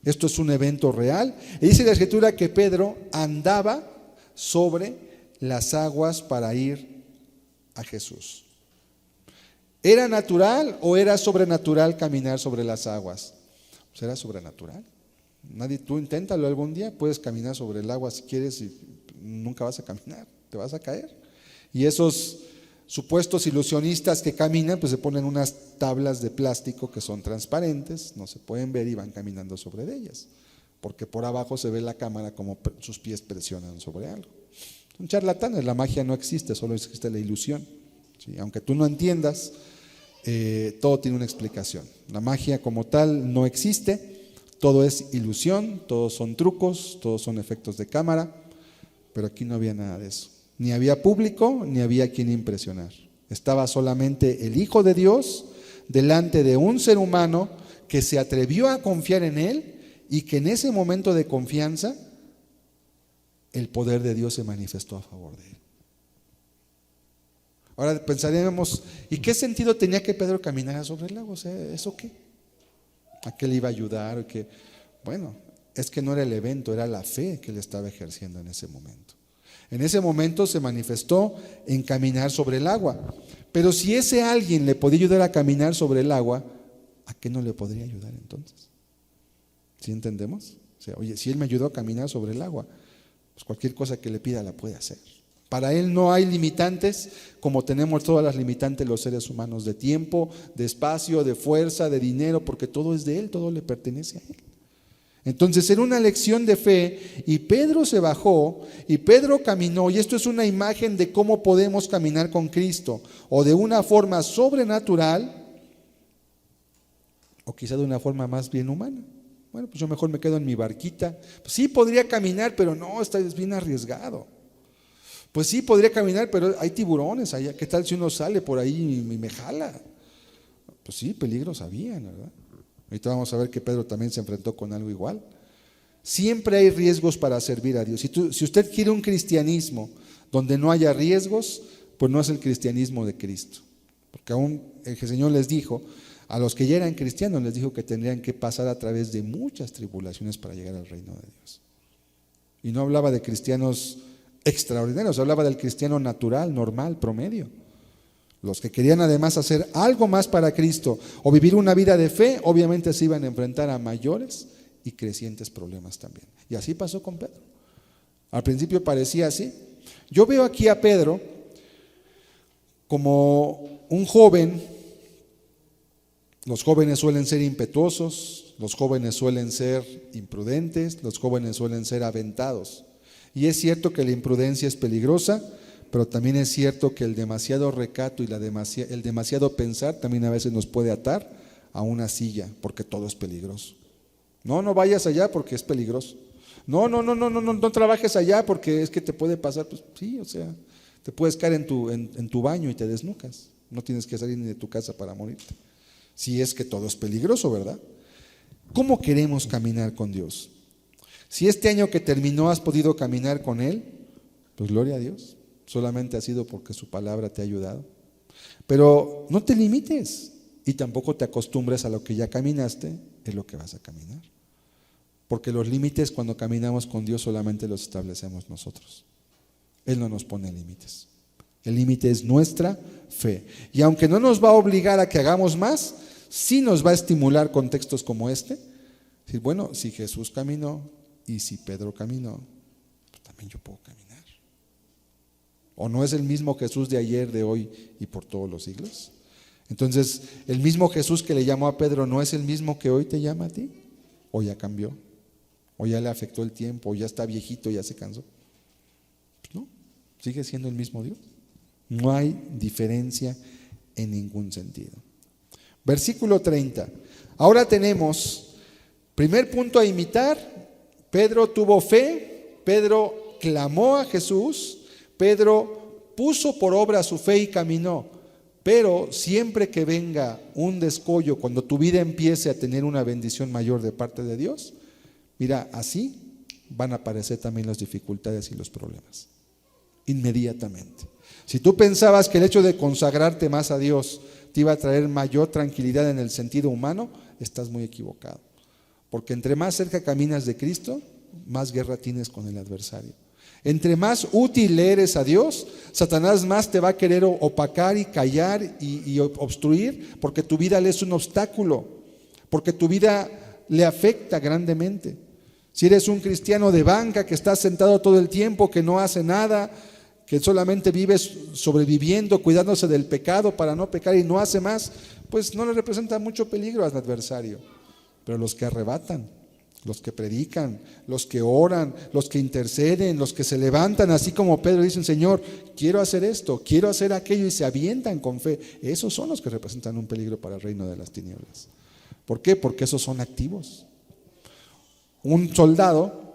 Esto es un evento real. Y dice la Escritura que Pedro andaba sobre las aguas para ir a Jesús. ¿Era natural o era sobrenatural caminar sobre las aguas? Pues era sobrenatural. Tú inténtalo algún día, puedes caminar sobre el agua si quieres y nunca vas a caminar, te vas a caer. Y esos supuestos ilusionistas que caminan, pues se ponen unas tablas de plástico que son transparentes, no se pueden ver y van caminando sobre ellas, porque por abajo se ve la cámara como sus pies presionan sobre algo. Son charlatanes, la magia no existe, solo existe la ilusión. ¿Sí? Aunque tú no entiendas, todo tiene una explicación. La magia como tal no existe, todo es ilusión, todos son trucos, todos son efectos de cámara, pero aquí no había nada de eso. Ni había público, ni había quien impresionar. Estaba solamente el Hijo de Dios delante de un ser humano que se atrevió a confiar en él y que en ese momento de confianza el poder de Dios se manifestó a favor de él. Ahora pensaríamos, ¿y qué sentido tenía que Pedro caminara sobre el lago? O sea, ¿eso qué? ¿A qué le iba a ayudar? Bueno, es que no era el evento, era la fe que él estaba ejerciendo en ese momento. En ese momento se manifestó en caminar sobre el agua. Pero si ese alguien le podía ayudar a caminar sobre el agua, ¿a qué no le podría ayudar entonces? ¿Sí entendemos? O sea, oye, si él me ayudó a caminar sobre el agua, pues cualquier cosa que le pida la puede hacer. Para él no hay limitantes como tenemos todas las limitantes los seres humanos, de tiempo, de espacio, de fuerza, de dinero, porque todo es de él, todo le pertenece a él. Entonces era una lección de fe y Pedro se bajó y Pedro caminó, y esto es una imagen de cómo podemos caminar con Cristo, o de una forma sobrenatural o quizá de una forma más bien humana. Bueno, pues yo mejor me quedo en mi barquita. Pues sí, podría caminar, pero no, está bien arriesgado. Pues sí, podría caminar, pero hay tiburones allá. ¿Qué tal si uno sale por ahí y me jala? Pues sí, peligros habían, ¿verdad? Ahorita vamos a ver que Pedro también se enfrentó con algo igual. Siempre hay riesgos para servir a Dios. Si usted quiere un cristianismo donde no haya riesgos, pues no es el cristianismo de Cristo. Porque aún el Señor les dijo, a los que ya eran cristianos les dijo que tendrían que pasar a través de muchas tribulaciones para llegar al reino de Dios. Y no hablaba de cristianos extraordinarios, hablaba del cristiano natural, normal, promedio. Los que querían además hacer algo más para Cristo o vivir una vida de fe, obviamente se iban a enfrentar a mayores y crecientes problemas también. Y así pasó con Pedro. Al principio parecía así. Yo veo aquí a Pedro como un joven, los jóvenes suelen ser impetuosos, los jóvenes suelen ser imprudentes, los jóvenes suelen ser aventados. Y es cierto que la imprudencia es peligrosa, pero también es cierto que el demasiado recato y el demasiado pensar también a veces nos puede atar a una silla, porque todo es peligroso. No vayas allá porque es peligroso. No trabajes allá porque es que te puede pasar. Pues sí, o sea, te puedes caer en tu baño y te desnucas. No tienes que salir ni de tu casa para morirte. Si es que todo es peligroso, ¿verdad? ¿Cómo queremos caminar con Dios? Si este año que terminó has podido caminar con Él, pues gloria a Dios. Solamente ha sido porque su palabra te ha ayudado. Pero no te limites y tampoco te acostumbres a lo que ya caminaste, es lo que vas a caminar. Porque los límites cuando caminamos con Dios solamente los establecemos nosotros. Él no nos pone límites. El límite es nuestra fe. Y aunque no nos va a obligar a que hagamos más, sí nos va a estimular con textos como este. Decir, bueno, si Jesús caminó y si Pedro caminó, pues también yo puedo caminar. ¿O no es el mismo Jesús de ayer, de hoy y por todos los siglos? Entonces, el mismo Jesús que le llamó a Pedro, ¿no es el mismo que hoy te llama a ti? ¿O ya cambió? ¿O ya le afectó el tiempo? ¿O ya está viejito, ya se cansó? Pues no, sigue siendo el mismo Dios. No hay diferencia en ningún sentido. Versículo 30. Ahora tenemos, primer punto a imitar, Pedro tuvo fe, Pedro clamó a Jesús, Pedro puso por obra su fe y caminó. Pero siempre que venga un descollo, cuando tu vida empiece a tener una bendición mayor de parte de Dios, mira, así van a aparecer también las dificultades y los problemas. Inmediatamente. Si tú pensabas que el hecho de consagrarte más a Dios te iba a traer mayor tranquilidad en el sentido humano, estás muy equivocado. Porque entre más cerca caminas de Cristo, más guerra tienes con el adversario. Entre más útil eres a Dios, Satanás más te va a querer opacar y callar y obstruir, porque tu vida le es un obstáculo, porque tu vida le afecta grandemente. Si eres un cristiano de banca que está sentado todo el tiempo, que no hace nada, que solamente vive sobreviviendo, cuidándose del pecado para no pecar y no hace más, pues no le representa mucho peligro al adversario. Pero los que arrebatan, los que predican, los que oran, los que interceden, los que se levantan, así como Pedro, dicen, Señor, quiero hacer esto, quiero hacer aquello, y se avientan con fe, esos son los que representan un peligro para el reino de las tinieblas. ¿Por qué? Porque esos son activos. Un soldado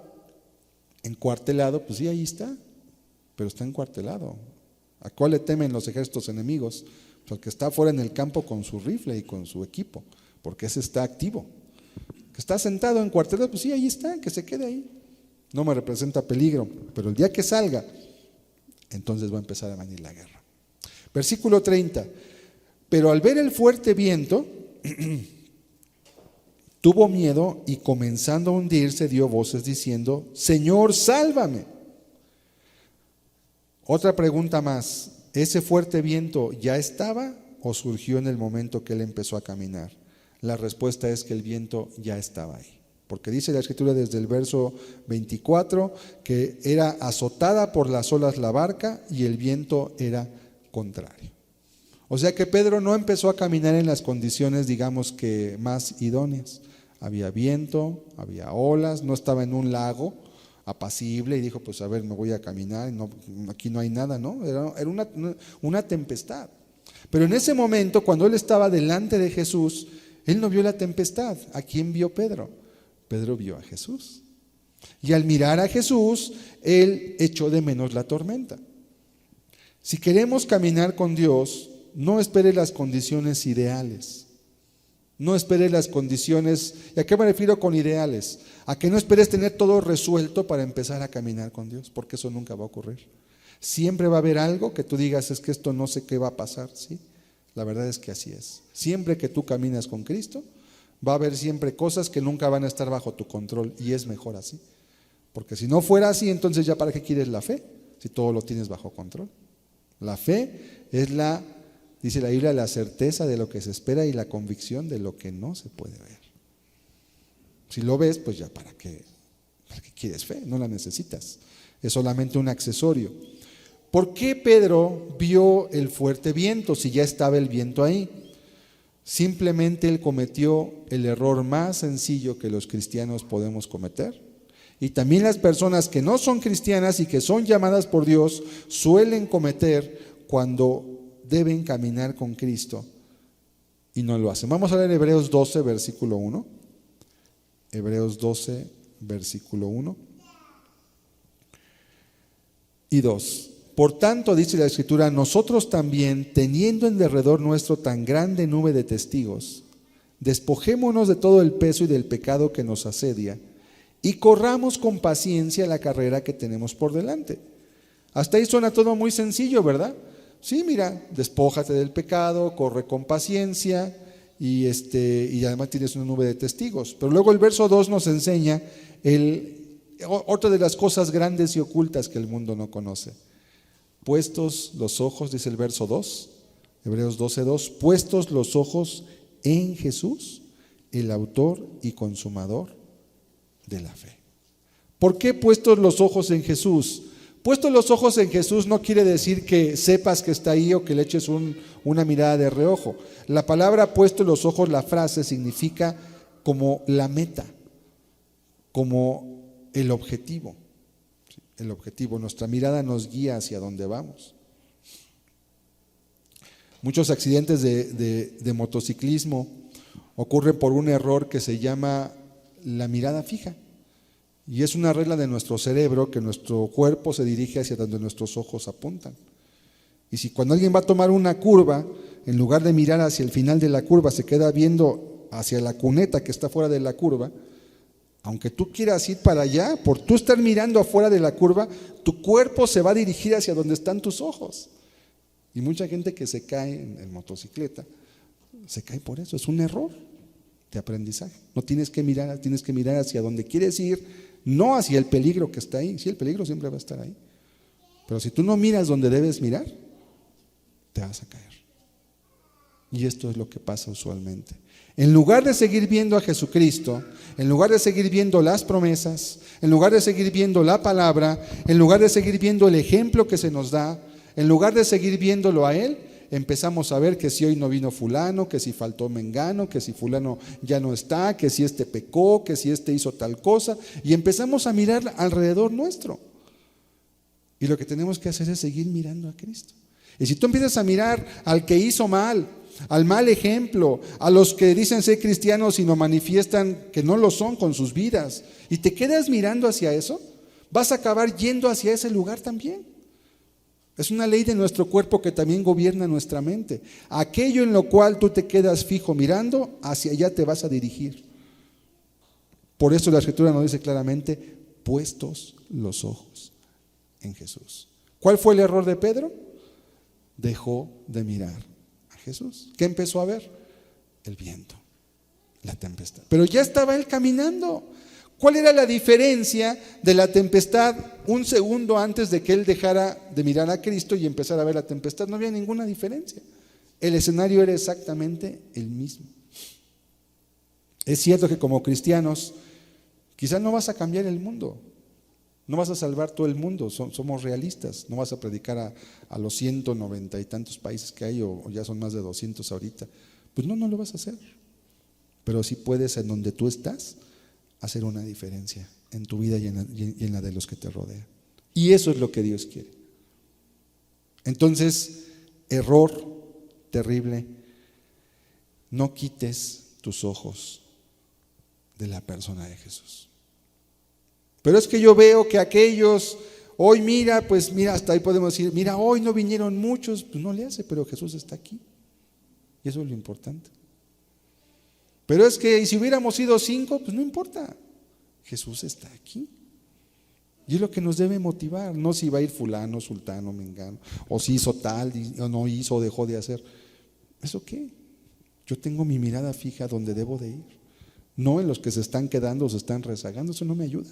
encuartelado, pues sí, ahí está, pero está encuartelado. ¿A cuál le temen los ejércitos enemigos? Pues al que está fuera en el campo con su rifle y con su equipo, porque ese está activo. Que está sentado encuartelado, pues sí, ahí está, que se quede ahí. No me representa peligro, pero el día que salga, entonces va a empezar a venir la guerra. Versículo 30. Pero al ver el fuerte viento, tuvo miedo y comenzando a hundirse dio voces diciendo, Señor, sálvame. Otra pregunta más, ¿ese fuerte viento ya estaba o surgió en el momento que él empezó a caminar? La respuesta es que el viento ya estaba ahí, porque dice la Escritura desde el verso 24 que era azotada por las olas la barca y el viento era contrario. O sea que Pedro no empezó a caminar en las condiciones, digamos que más idóneas. Había viento, había olas, no estaba en un lago apacible y dijo, pues a ver, me voy a caminar, no, aquí no hay nada, ¿no? Era una tempestad. Pero en ese momento, cuando él estaba delante de Jesús, él no vio la tempestad. ¿A quién vio Pedro? Pedro vio a Jesús. Y al mirar a Jesús, él echó de menos la tormenta. Si queremos caminar con Dios, no espere las condiciones ideales. No esperes las condiciones. ¿Y a qué me refiero con ideales? A que no esperes tener todo resuelto para empezar a caminar con Dios, porque eso nunca va a ocurrir. Siempre va a haber algo que tú digas, es que esto no sé qué va a pasar, ¿sí? La verdad es que así es. Siempre que tú caminas con Cristo, va a haber siempre cosas que nunca van a estar bajo tu control, y es mejor así. Porque si no fuera así, entonces ya para qué quieres la fe, si todo lo tienes bajo control. La fe es dice la Biblia, la certeza de lo que se espera y la convicción de lo que no se puede ver. Si lo ves, pues ya ¿para qué quieres fe? No la necesitas. Es solamente un accesorio. ¿Por qué Pedro vio el fuerte viento si ya estaba el viento ahí? Simplemente él cometió el error más sencillo que los cristianos podemos cometer. Y también las personas que no son cristianas y que son llamadas por Dios suelen cometer cuando deben caminar con Cristo y no lo hacen. Vamos a leer Hebreos 12, versículo 1. Hebreos 12, versículo 1 y 2. Por tanto, dice la Escritura, nosotros también, teniendo en derredor nuestro tan grande nube de testigos, despojémonos de todo el peso y del pecado que nos asedia, y corramos con paciencia la carrera que tenemos por delante. Hasta ahí suena todo muy sencillo, ¿verdad? Sí, mira, despójate del pecado, corre con paciencia, y además tienes una nube de testigos. Pero luego el verso 2 nos enseña otra de las cosas grandes y ocultas que el mundo no conoce. Puestos los ojos, dice el verso 2, Hebreos 12:2, puestos los ojos en Jesús, el autor y consumador de la fe. ¿Por qué puestos los ojos en Jesús? Puestos los ojos en Jesús no quiere decir que sepas que está ahí o que le eches una mirada de reojo. La palabra puestos los ojos, la frase significa como la meta, como el objetivo. El objetivo, nuestra mirada nos guía hacia donde vamos. Muchos accidentes de motociclismo ocurren por un error que se llama la mirada fija. Y es una regla de nuestro cerebro que nuestro cuerpo se dirige hacia donde nuestros ojos apuntan. Y si cuando alguien va a tomar una curva, en lugar de mirar hacia el final de la curva, se queda viendo hacia la cuneta que está fuera de la curva, aunque tú quieras ir para allá, por tú estar mirando afuera de la curva, tu cuerpo se va a dirigir hacia donde están tus ojos. Y mucha gente que se cae en motocicleta, se cae por eso, es un error de aprendizaje. No tienes que mirar hacia donde quieres ir, no hacia el peligro que está ahí. Sí, el peligro siempre va a estar ahí. Pero si tú no miras donde debes mirar, te vas a caer. Y esto es lo que pasa usualmente. En lugar de seguir viendo a Jesucristo, en lugar de seguir viendo las promesas, en lugar de seguir viendo la palabra, en lugar de seguir viendo el ejemplo que se nos da, en lugar de seguir viéndolo a Él, empezamos a ver que si hoy no vino fulano, que si faltó mengano, que si fulano ya no está, que si este pecó, que si este hizo tal cosa, y empezamos a mirar alrededor nuestro. Y lo que tenemos que hacer es seguir mirando a Cristo. Y si tú empiezas a mirar al que hizo mal, al mal ejemplo, a los que dicen ser cristianos y no manifiestan que no lo son con sus vidas, y te quedas mirando hacia eso, vas a acabar yendo hacia ese lugar también. Es una ley de nuestro cuerpo que también gobierna nuestra mente. Aquello en lo cual tú te quedas fijo mirando, hacia allá te vas a dirigir. Por eso la Escritura nos dice claramente, puestos los ojos en Jesús. ¿Cuál fue el error de Pedro? Dejó de mirar a Jesús. ¿Qué empezó a ver? El viento, la tempestad. Pero ya estaba él caminando. ¿Cuál era la diferencia de la tempestad un segundo antes de que él dejara de mirar a Cristo y empezara a ver la tempestad? No había ninguna diferencia. El escenario era exactamente el mismo. Es cierto que como cristianos, quizás no vas a cambiar el mundo, no vas a salvar todo el mundo, somos realistas, no vas a predicar a los 190 y tantos países que hay, o ya son más de 200 ahorita. Pues no lo vas a hacer. Pero sí puedes, en donde tú estás, hacer una diferencia en tu vida y en la de los que te rodean. Y eso es lo que Dios quiere. Entonces, error terrible, no quites tus ojos de la persona de Jesús. Pero es que yo veo que aquellos, hoy mira, hasta ahí podemos decir, mira, hoy no vinieron muchos, pues no le hace, pero Jesús está aquí. Y eso es lo importante. Pero es que si hubiéramos sido 5, pues no importa. Jesús está aquí. Y es lo que nos debe motivar, no si va a ir fulano, sultano, mengano, o si hizo tal, o no hizo, o dejó de hacer. ¿Eso qué? Yo tengo mi mirada fija donde debo de ir, no en los que se están quedando o se están rezagando. Eso no me ayuda.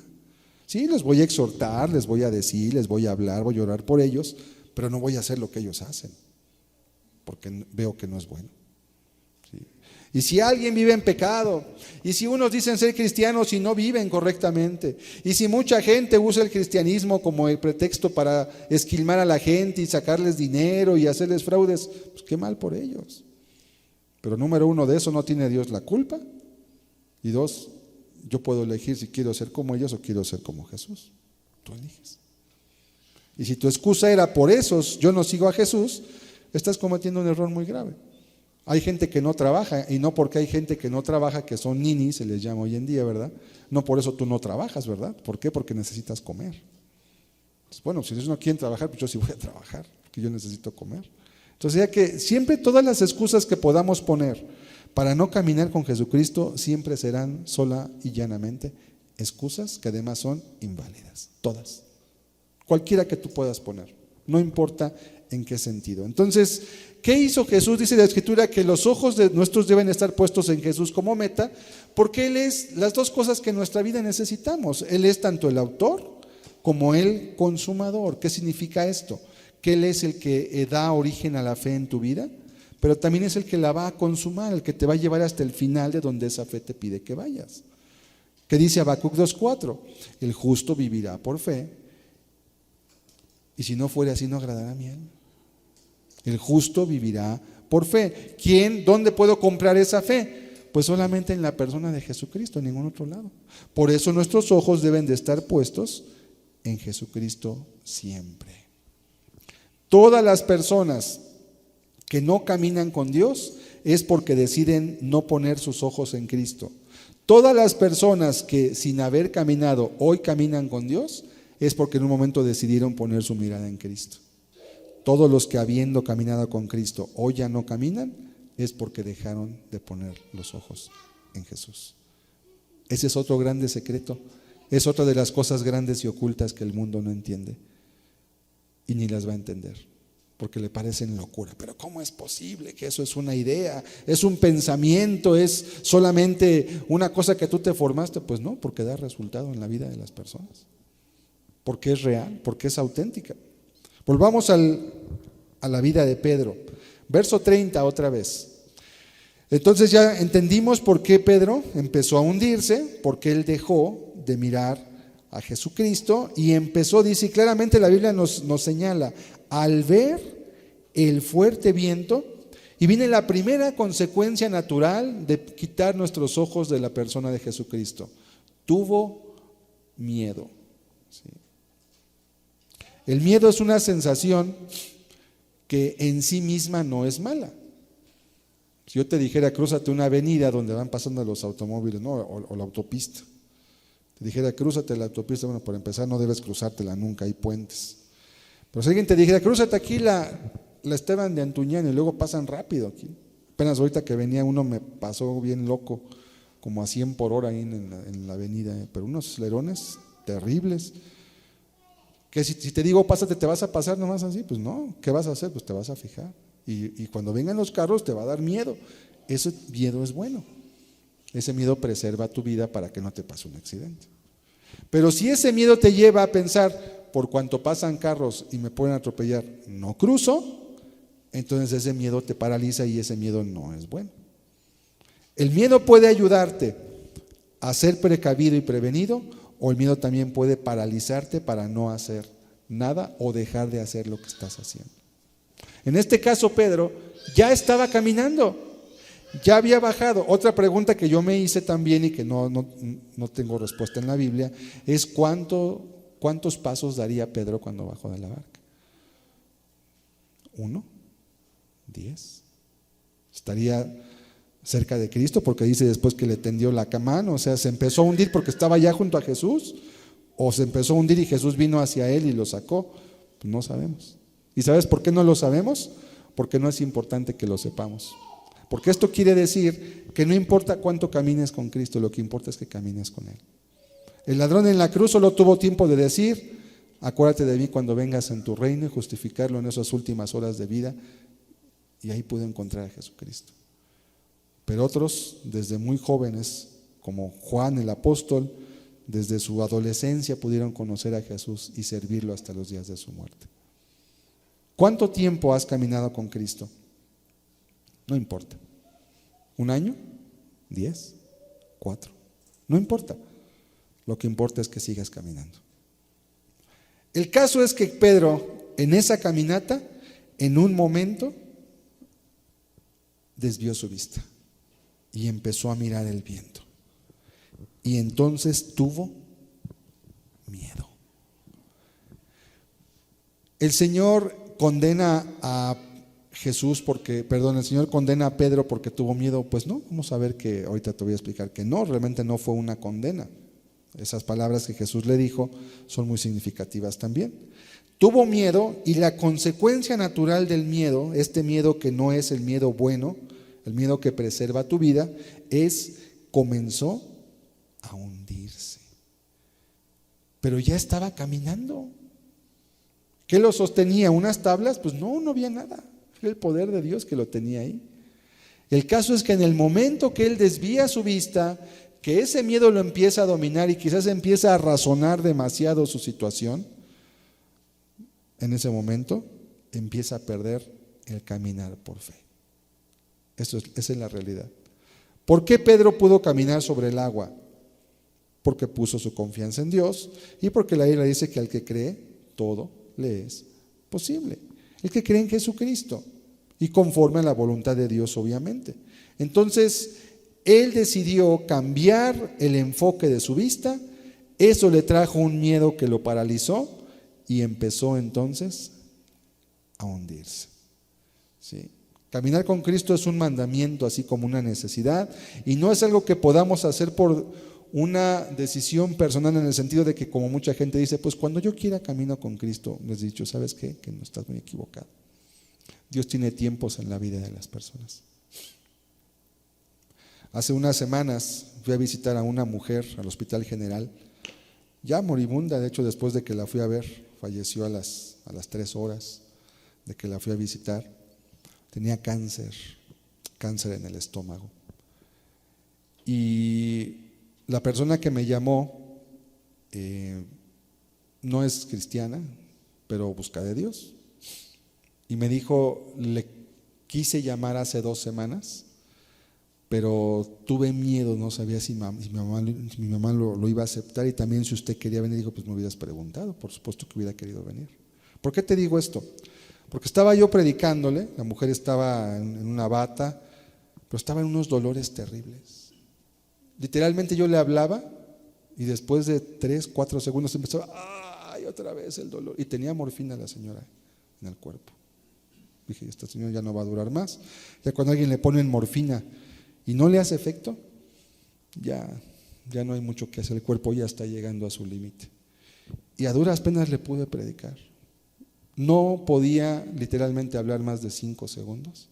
Sí, les voy a exhortar, les voy a decir, les voy a hablar, voy a orar por ellos, pero no voy a hacer lo que ellos hacen, porque veo que no es bueno. ¿Sí? Y si alguien vive en pecado, y si unos dicen ser cristianos y no viven correctamente, y si mucha gente usa el cristianismo como el pretexto para esquilmar a la gente y sacarles dinero y hacerles fraudes, pues qué mal por ellos. Pero número uno, de eso no tiene Dios la culpa. Y dos, yo puedo elegir si quiero ser como ellos o quiero ser como Jesús. Tú eliges. Y si tu excusa era por esos, yo no sigo a Jesús, estás cometiendo un error muy grave. Hay gente que no trabaja, y no porque hay gente que no trabaja, que son ninis, se les llama hoy en día, ¿verdad? No por eso tú no trabajas, ¿verdad? ¿Por qué? Porque necesitas comer. Pues bueno, si ellos no quieren trabajar, pues yo sí voy a trabajar, porque yo necesito comer. Entonces, ya que siempre todas las excusas que podamos poner para no caminar con Jesucristo, siempre serán sola y llanamente excusas que además son inválidas, todas. Cualquiera que tú puedas poner, no importa en qué sentido. Entonces, ¿qué hizo Jesús? Dice la Escritura que los ojos de nuestros deben estar puestos en Jesús como meta, porque Él es las dos cosas que en nuestra vida necesitamos. Él es tanto el autor como el consumador. ¿Qué significa esto? Que Él es el que da origen a la fe en tu vida, pero también es el que la va a consumar, el que te va a llevar hasta el final de donde esa fe te pide que vayas. ¿Qué dice Habacuc 2:4? El justo vivirá por fe, y si no fuere así no agradará a Él. El justo vivirá por fe. ¿Quién? ¿Dónde puedo comprar esa fe? Pues solamente en la persona de Jesucristo, en ningún otro lado. Por eso nuestros ojos deben de estar puestos en Jesucristo siempre. Todas las personas que no caminan con Dios es porque deciden no poner sus ojos en Cristo. Todas las personas que sin haber caminado hoy caminan con Dios es porque en un momento decidieron poner su mirada en Cristo. Todos los que habiendo caminado con Cristo hoy ya no caminan es porque dejaron de poner los ojos en Jesús. Ese es otro grande secreto, es otra de las cosas grandes y ocultas que el mundo no entiende y ni las va a entender, porque le parecen locura. Pero ¿cómo es posible que eso es una idea, es un pensamiento, es solamente una cosa que tú te formaste? Pues no, porque da resultado en la vida de las personas, porque es real, porque es auténtica. Volvamos a la vida de Pedro. Verso 30 otra vez. Entonces ya entendimos por qué Pedro empezó a hundirse, porque él dejó de mirar a Jesucristo y empezó, dice claramente la Biblia nos señala, al ver el fuerte viento, y viene la primera consecuencia natural de quitar nuestros ojos de la persona de Jesucristo. Tuvo miedo. ¿Sí? El miedo es una sensación que en sí misma no es mala. Si yo te dijera, crúzate una avenida donde van pasando los automóviles, ¿no? o la autopista. Te dijera, crúzate la autopista, bueno, por empezar no debes cruzártela nunca, hay puentes. Pero si alguien te dijera, crúzate aquí la Esteban de Antuñán, y luego pasan rápido aquí. Apenas ahorita que venía uno me pasó bien loco, como a 100 por hora ahí en la avenida, pero unos acelerones terribles. Que si te digo, pásate, ¿te vas a pasar nomás así? Pues no, ¿qué vas a hacer? Pues te vas a fijar. Y cuando vengan los carros te va a dar miedo. Ese miedo es bueno. Ese miedo preserva tu vida para que no te pase un accidente. Pero si ese miedo te lleva a pensar, por cuanto pasan carros y me pueden atropellar, no cruzo, entonces ese miedo te paraliza y ese miedo no es bueno. El miedo puede ayudarte a ser precavido y prevenido, o el miedo también puede paralizarte para no hacer nada o dejar de hacer lo que estás haciendo. En este caso, Pedro ya estaba caminando, ya había bajado. Otra pregunta que yo me hice también y que no tengo respuesta en la Biblia es ¿cuántos pasos daría Pedro cuando bajó de la barca? 1, 10. Estaría cerca de Cristo, porque dice después que le tendió la mano. O sea, ¿se empezó a hundir porque estaba ya junto a Jesús? ¿O se empezó a hundir y Jesús vino hacia él y lo sacó? Pues no sabemos. ¿Y sabes por qué no lo sabemos? Porque no es importante que lo sepamos. Porque esto quiere decir que no importa cuánto camines con Cristo, lo que importa es que camines con Él. El ladrón en la cruz solo tuvo tiempo de decir, acuérdate de mí cuando vengas en tu reino, y justificarlo en esas últimas horas de vida, y ahí pudo encontrar a Jesucristo. Pero otros, desde muy jóvenes, como Juan el apóstol, desde su adolescencia pudieron conocer a Jesús y servirlo hasta los días de su muerte. ¿Cuánto tiempo has caminado con Cristo? No importa. ¿1 año? 10, 4. No importa. Lo que importa es que sigas caminando. El caso es que Pedro, en esa caminata, en un momento, desvió su vista y empezó a mirar el viento. Y entonces tuvo miedo. El Señor condena a el Señor condena a Pedro porque tuvo miedo. Pues no, vamos a ver que ahorita te voy a explicar que no, realmente no fue una condena. Esas palabras que Jesús le dijo son muy significativas también. Tuvo miedo, y la consecuencia natural del miedo, este miedo que no es el miedo bueno, el miedo que preserva tu vida, comenzó a hundirse. Pero ya estaba caminando. ¿Qué lo sostenía? ¿Unas tablas? Pues no había nada. Era el poder de Dios que lo tenía ahí. El caso es que en el momento que él desvía su vista, que ese miedo lo empieza a dominar y quizás empieza a razonar demasiado su situación, en ese momento empieza a perder el caminar por fe. Esa es la realidad. ¿Por qué Pedro pudo caminar sobre el agua? Porque puso su confianza en Dios y porque la Biblia dice que al que cree, todo le es posible. El que cree en Jesucristo y conforme a la voluntad de Dios, obviamente. Entonces, él decidió cambiar el enfoque de su vista. Eso le trajo un miedo que lo paralizó y empezó entonces a hundirse. ¿Sí? Caminar con Cristo es un mandamiento, así como una necesidad, y no es algo que podamos hacer por una decisión personal, en el sentido de que, como mucha gente dice, pues cuando yo quiera camino con Cristo. Les he dicho, ¿sabes qué? Que no estás muy equivocado. Dios tiene tiempos en la vida de las personas. Hace unas semanas fui a visitar a una mujer al Hospital General, ya moribunda. De hecho, después de que la fui a ver, falleció a las 3 horas de que la fui a visitar. Tenía cáncer en el estómago. Y la persona que me llamó no es cristiana, pero busca de Dios. Y me dijo, le quise llamar hace 2 semanas, pero tuve miedo, no sabía si mi mamá lo iba a aceptar, y también si usted quería venir. Dijo, pues me hubieras preguntado, por supuesto que hubiera querido venir. ¿Por qué te digo esto? Porque estaba yo predicándole, la mujer estaba en una bata, pero estaba en unos dolores terribles. Literalmente yo le hablaba y después de 3, 4 segundos empezó, ¡ay! Otra vez el dolor. Y tenía morfina la señora en el cuerpo. Dije, esta señora ya no va a durar más. Ya cuando alguien le pone morfina y no le hace efecto, ya no hay mucho que hacer. El cuerpo ya está llegando a su límite. Y a duras penas le pude predicar. No podía literalmente hablar más de 5 segundos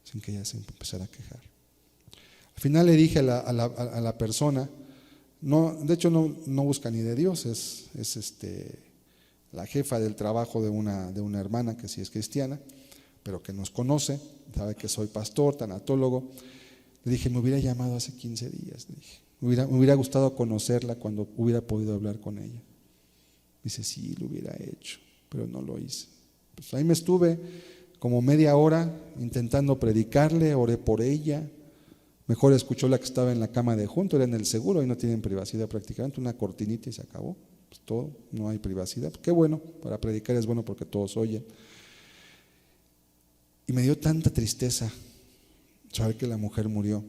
sin que ella se empezara a quejar. Al final le dije a la persona, no, de hecho no busca ni de Dios, es la jefa del trabajo de una hermana que sí es cristiana, pero que nos conoce, sabe que soy pastor, tanatólogo. Le dije, me hubiera llamado hace 15 días, le dije. Me hubiera gustado conocerla cuando hubiera podido hablar con ella. Dice, sí, lo hubiera hecho, pero no lo hice. Pues ahí me estuve como media hora intentando predicarle, oré por ella. Mejor escuchó la que estaba en la cama de junto, era en el seguro, y no tienen privacidad prácticamente, una cortinita y se acabó. Pues todo, no hay privacidad. Qué bueno, para predicar es bueno porque todos oyen. Y me dio tanta tristeza saber que la mujer murió.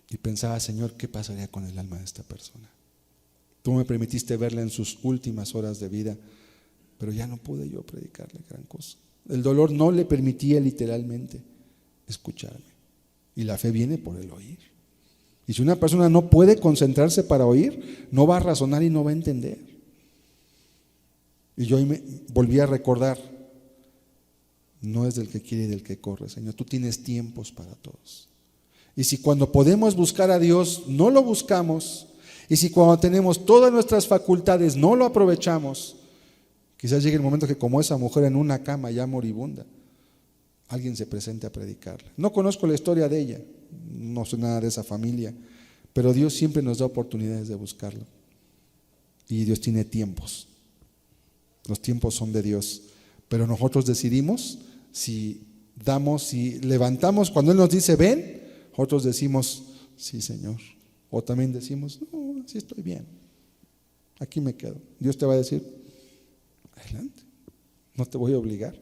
Y pensaba, Señor, ¿qué pasaría con el alma de esta persona? Tú me permitiste verla en sus últimas horas de vida, pero ya no pude yo predicarle gran cosa. El dolor no le permitía literalmente escucharme. Y la fe viene por el oír. Y si una persona no puede concentrarse para oír, no va a razonar y no va a entender. Y yo me volví a recordar, no es del que quiere y del que corre, Señor. Tú tienes tiempos para todos. Y si cuando podemos buscar a Dios no lo buscamos, y si cuando tenemos todas nuestras facultades no lo aprovechamos, quizás llegue el momento que, como esa mujer en una cama ya moribunda, alguien se presente a predicarla. No conozco la historia de ella, no sé nada de esa familia, pero Dios siempre nos da oportunidades de buscarlo. Y Dios tiene tiempos. Los tiempos son de Dios, pero nosotros decidimos si levantamos cuando Él nos dice ven, Otros decimos, sí, Señor. O también decimos, no, así estoy bien, aquí me quedo. Dios te va a decir, adelante, no te voy a obligar,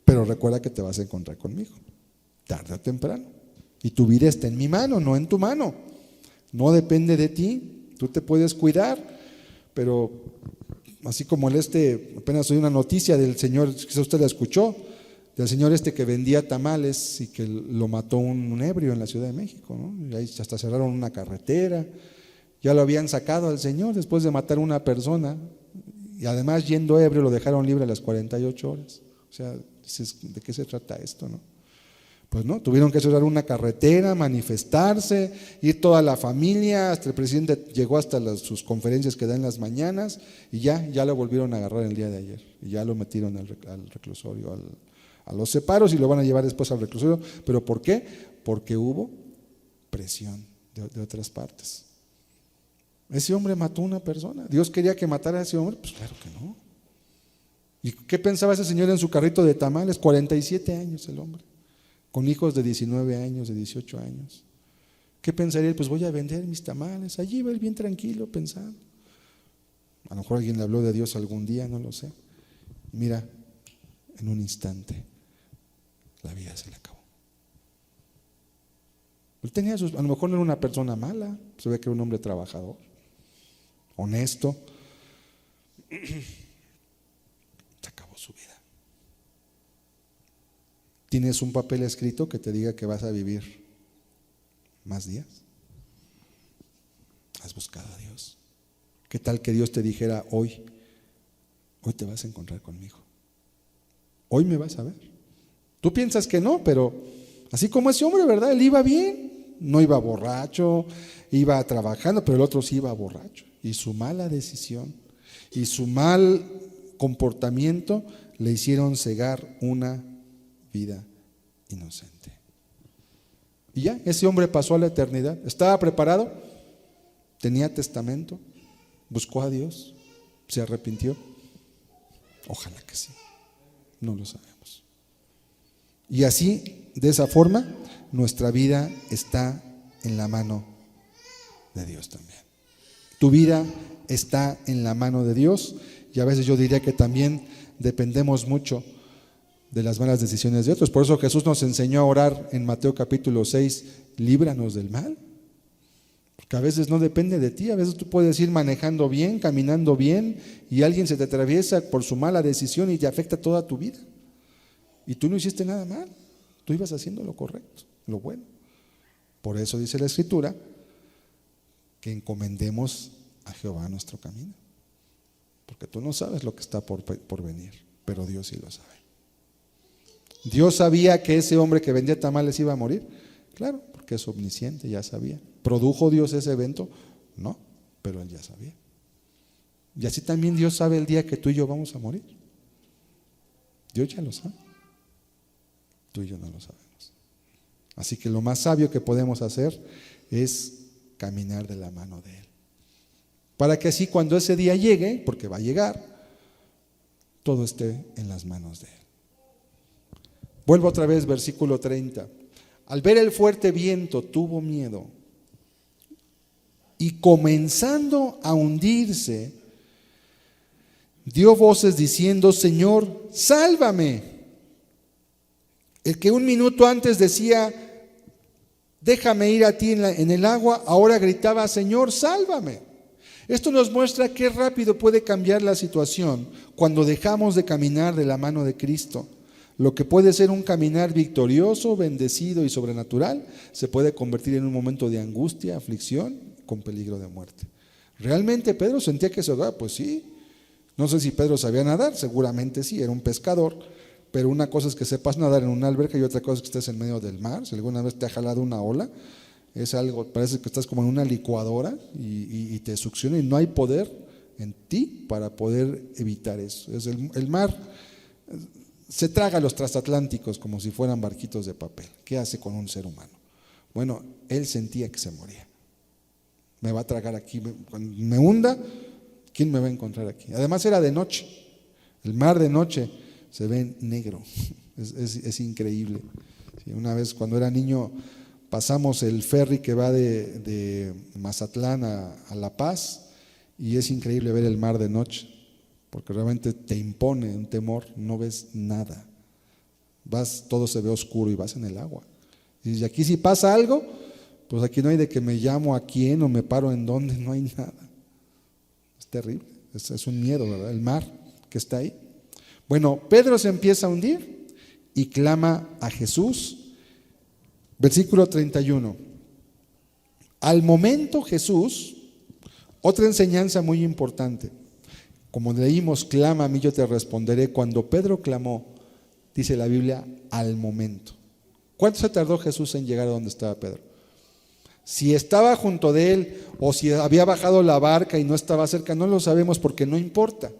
pero recuerda que te vas a encontrar conmigo, tarde o temprano. Y tu vida está en mi mano, no en tu mano. No depende de ti, tú te puedes cuidar, pero así como apenas oí una noticia del señor, quizás usted la escuchó, del señor que vendía tamales y que lo mató un ebrio en la Ciudad de México, ¿no? Y ahí hasta cerraron una carretera, ya lo habían sacado al señor después de matar a una persona, y además yendo ebrio lo dejaron libre a las 48 horas. O sea, dices, ¿de qué se trata esto, no? Pues no, tuvieron que cerrar una carretera, manifestarse, ir toda la familia, hasta el presidente llegó hasta sus conferencias que da en las mañanas, y ya lo volvieron a agarrar el día de ayer, y ya lo metieron al reclusorio, a los separos, y lo van a llevar después al reclusorio. ¿Pero por qué? Porque hubo presión de otras partes. Ese hombre mató a una persona. ¿Dios quería que matara a ese hombre? Pues claro que no. ¿Y qué pensaba ese señor en su carrito de tamales? 47 años el hombre, con hijos de 19 años, de 18 años. ¿Qué pensaría él? Pues voy a vender mis tamales. Allí va él bien tranquilo pensando. A lo mejor alguien le habló de Dios algún día, no lo sé. Mira, en un instante la vida se le acabó. Él tenía a lo mejor no era una persona mala, se ve que era un hombre trabajador, honesto. Se acabó su vida. ¿Tienes un papel escrito que te diga que vas a vivir más días? ¿Has buscado a Dios? ¿Qué tal que Dios te dijera hoy te vas a encontrar conmigo? Hoy me vas a ver. Tú piensas que no, pero así como ese hombre, ¿verdad? Él iba bien, no iba borracho, iba trabajando, pero el otro sí iba borracho. Y su mala decisión y su mal comportamiento le hicieron cegar una vida inocente. Y ya, ese hombre pasó a la eternidad. ¿Estaba preparado? ¿Tenía testamento? ¿Buscó a Dios? ¿Se arrepintió? Ojalá que sí. No lo sabemos. Y así, de esa forma, nuestra vida está en la mano de Dios también. Tu vida está en la mano de Dios, y a veces yo diría que también dependemos mucho de las malas decisiones de otros. Por eso Jesús nos enseñó a orar en Mateo capítulo 6, líbranos del mal. Porque a veces no depende de ti, a veces tú puedes ir manejando bien, caminando bien, y alguien se te atraviesa por su mala decisión y te afecta toda tu vida. Y tú no hiciste nada mal, tú ibas haciendo lo correcto, lo bueno. Por eso dice la Escritura que encomendemos a Jehová nuestro camino. Porque tú no sabes lo que está por venir, pero Dios sí lo sabe. Dios sabía que ese hombre que vendía tamales iba a morir. Claro, porque es omnisciente, ya sabía. ¿Produjo Dios ese evento? No, pero Él ya sabía. Y así también Dios sabe el día que tú y yo vamos a morir. Dios ya lo sabe. Tú y yo no lo sabemos. Así que lo más sabio que podemos hacer es caminar de la mano de Él. Para que así cuando ese día llegue, porque va a llegar, todo esté en las manos de Él. Vuelvo otra vez, versículo 30. Al ver el fuerte viento, tuvo miedo. Y comenzando a hundirse, dio voces diciendo: Señor, sálvame. El que un minuto antes decía: déjame ir a ti en el agua, ahora gritaba: Señor, sálvame. Esto nos muestra qué rápido puede cambiar la situación cuando dejamos de caminar de la mano de Cristo. Lo que puede ser un caminar victorioso, bendecido y sobrenatural, se puede convertir en un momento de angustia, aflicción, con peligro de muerte. ¿Realmente Pedro sentía que se ahogaba? Pues sí. No sé si Pedro sabía nadar, seguramente sí, era un pescador. Pero una cosa es que sepas nadar en una alberca y otra cosa es que estés en medio del mar. Si alguna vez te ha jalado una ola, es algo, parece que estás como en una licuadora y te succiona, y no hay poder en ti para poder evitar eso. El mar se traga a los transatlánticos como si fueran barquitos de papel. ¿Qué hace con un ser humano? Bueno, él sentía que se moría. Me va a tragar aquí, cuando me hunda, ¿quién me va a encontrar aquí? Además era de noche, el mar de noche se ve negro, es increíble. Sí, una vez cuando era niño pasamos el ferry que va de Mazatlán a La Paz y es increíble ver el mar de noche, porque realmente te impone un temor, no ves nada. Todo se ve oscuro y vas en el agua. Y aquí si pasa algo, pues aquí no hay de que me llamo a quién o me paro en dónde, no hay nada. Es terrible, es un miedo, ¿verdad? El mar que está ahí. Bueno, Pedro se empieza a hundir y clama a Jesús. Versículo 31. Al momento Jesús, otra enseñanza muy importante, como leímos, clama a mí, yo te responderé. Cuando Pedro clamó, dice la Biblia, al momento. ¿Cuánto se tardó Jesús en llegar a donde estaba Pedro? Si estaba junto de él o si había bajado la barca y no estaba cerca, no lo sabemos porque no importa.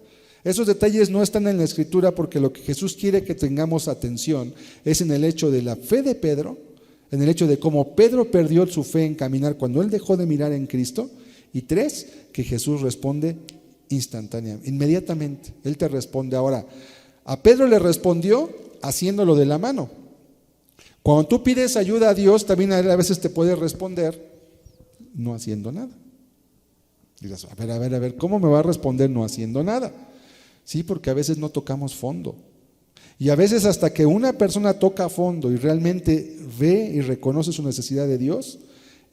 Esos detalles no están en la Escritura porque lo que Jesús quiere que tengamos atención es en el hecho de la fe de Pedro, en el hecho de cómo Pedro perdió su fe en caminar cuando él dejó de mirar en Cristo. Y 3, que Jesús responde instantáneamente, inmediatamente. Él te responde. Ahora, a Pedro le respondió haciéndolo de la mano. Cuando tú pides ayuda a Dios, también a veces te puede responder no haciendo nada. Dices, a ver, ¿cómo me va a responder no haciendo nada? Sí, porque a veces no tocamos fondo. Y a veces hasta que una persona toca fondo y realmente ve y reconoce su necesidad de Dios,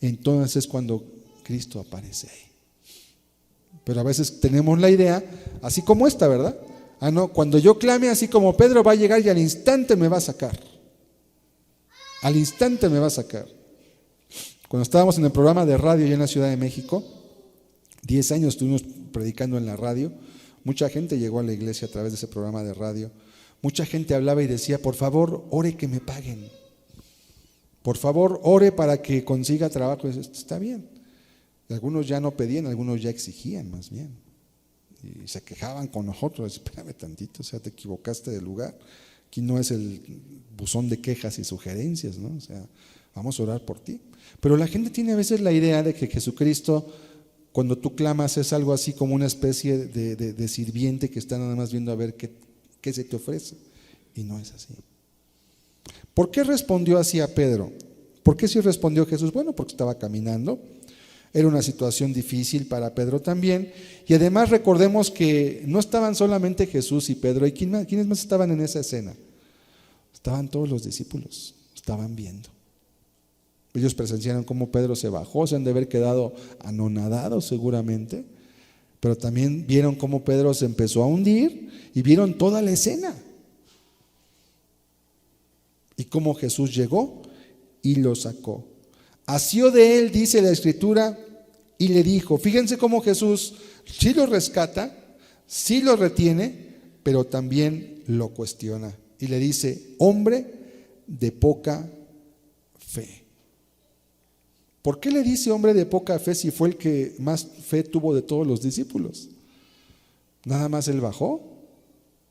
entonces es cuando Cristo aparece ahí. Pero a veces tenemos la idea, así como esta, ¿verdad? No, cuando yo clame así como Pedro va a llegar y al instante me va a sacar. Al instante me va a sacar. Cuando estábamos en el programa de radio ya en la Ciudad de México, 10 años estuvimos predicando en la radio, mucha gente llegó a la iglesia a través de ese programa de radio. Mucha gente hablaba y decía, por favor, ore que me paguen. Por favor, ore para que consiga trabajo. Está bien. Y algunos ya no pedían, algunos ya exigían más bien. Y se quejaban con nosotros. Espérame tantito, o sea, te equivocaste de lugar. Aquí no es el buzón de quejas y sugerencias, ¿no? O sea, vamos a orar por ti. Pero la gente tiene a veces la idea de que Jesucristo, cuando tú clamas, es algo así como una especie de sirviente que está nada más viendo a ver qué se te ofrece. Y no es así. ¿Por qué respondió así a Pedro? ¿Por qué sí respondió Jesús? Bueno, porque estaba caminando. Era una situación difícil para Pedro también. Y además recordemos que no estaban solamente Jesús y Pedro. ¿Y quiénes más estaban en esa escena? Estaban todos los discípulos. Estaban viendo. Ellos presenciaron cómo Pedro se bajó. Se han de haber quedado anonadados seguramente. Pero también vieron cómo Pedro se empezó a hundir y vieron toda la escena. Y cómo Jesús llegó y lo sacó. Asió de él, dice la Escritura, y le dijo, fíjense cómo Jesús sí lo rescata, sí lo retiene, pero también lo cuestiona. Y le dice, hombre de poca fe. ¿Por qué le dice hombre de poca fe si fue el que más fe tuvo de todos los discípulos? ¿Nada más él bajó?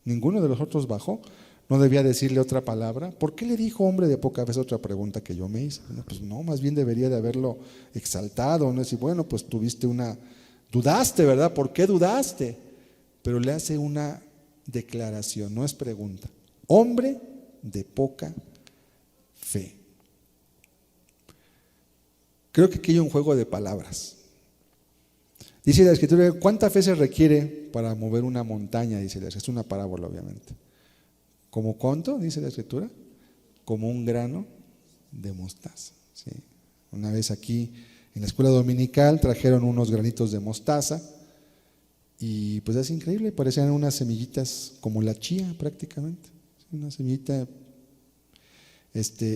¿Ninguno de los otros bajó? ¿No debía decirle otra palabra? ¿Por qué le dijo hombre de poca fe? Es otra pregunta que yo me hice. Bueno, pues no, más bien debería de haberlo exaltado, no decir, bueno, pues dudaste, ¿verdad? ¿Por qué dudaste? Pero le hace una declaración, no es pregunta. Hombre de poca fe. Creo que aquí hay un juego de palabras. Dice la Escritura, ¿cuánta fe se requiere para mover una montaña? Dice la Escritura, es una parábola obviamente. ¿Como cuánto? Dice la Escritura, como un grano de mostaza. ¿Sí? Una vez aquí en la escuela dominical trajeron unos granitos de mostaza y pues es increíble, parecían unas semillitas como la chía prácticamente. Una semillita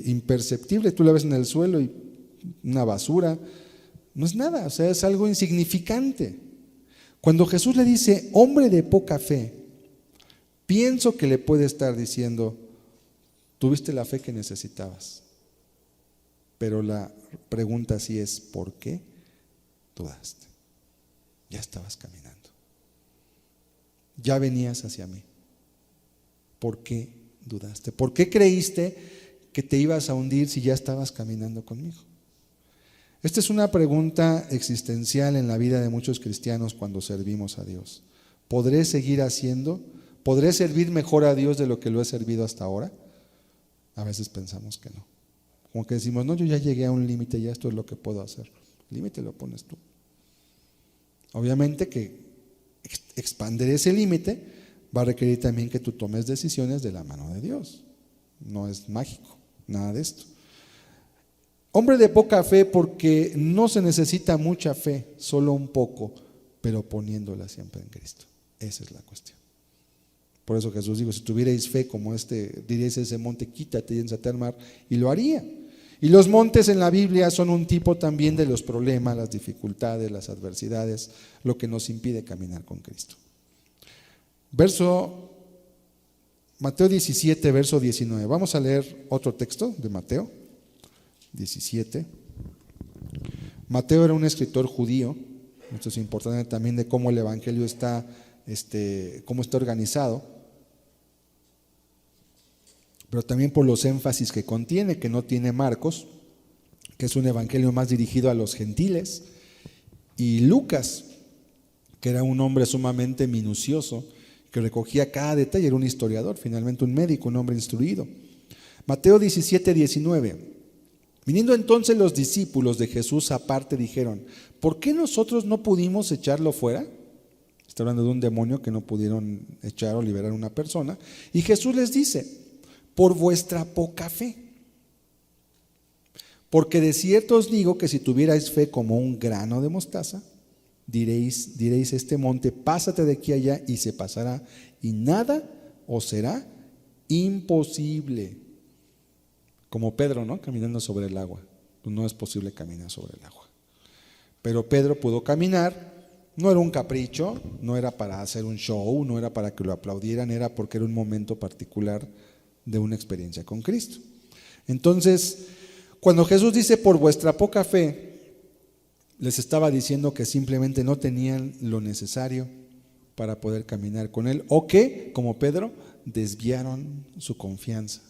imperceptible, tú la ves en el suelo y una basura, no es nada, o sea, es algo insignificante. Cuando Jesús le dice, hombre de poca fe, pienso que le puede estar diciendo, tuviste la fe que necesitabas, pero la pregunta sí es, ¿por qué dudaste? Ya estabas caminando, ya venías hacia mí, ¿por qué dudaste? ¿Por qué creíste que te ibas a hundir si ya estabas caminando conmigo? Esta es una pregunta existencial en la vida de muchos cristianos cuando servimos a Dios. ¿Podré seguir haciendo? ¿Podré servir mejor a Dios de lo que lo he servido hasta ahora? A veces pensamos que no. Como que decimos, no, yo ya llegué a un límite, ya esto es lo que puedo hacer. El límite lo pones tú. Obviamente que expandir ese límite va a requerir también que tú tomes decisiones de la mano de Dios. No es mágico, nada de esto. Hombre de poca fe, porque no se necesita mucha fe, solo un poco, pero poniéndola siempre en Cristo. Esa es la cuestión. Por eso Jesús dijo, si tuvierais fe como diréis a ese monte, quítate y échate al mar, y lo haría. Y los montes en la Biblia son un tipo también de los problemas, las dificultades, las adversidades, lo que nos impide caminar con Cristo. Mateo 17, verso 19. Vamos a leer otro texto de Mateo 17. Mateo era un escritor judío. Esto es importante también de cómo el evangelio está, cómo está organizado, pero también por los énfasis que contiene, que no tiene Marcos, que es un evangelio más dirigido a los gentiles, y Lucas, que era un hombre sumamente minucioso, que recogía cada detalle, era un historiador, finalmente un médico, un hombre instruido. Mateo 17, 19. Viniendo entonces los discípulos de Jesús aparte, dijeron, ¿por qué nosotros no pudimos echarlo fuera? Está hablando de un demonio que no pudieron echar o liberar a una persona. Y Jesús les dice, por vuestra poca fe. Porque de cierto os digo que si tuvierais fe como un grano de mostaza, diréis a este monte, pásate de aquí a allá, y se pasará, y nada os será imposible. Como Pedro, ¿no? Caminando sobre el agua. No es posible caminar sobre el agua. Pero Pedro pudo caminar, no era un capricho, no era para hacer un show, no era para que lo aplaudieran, era porque era un momento particular de una experiencia con Cristo. Entonces, cuando Jesús dice por vuestra poca fe, les estaba diciendo que simplemente no tenían lo necesario para poder caminar con Él, o que, como Pedro, desviaron su confianza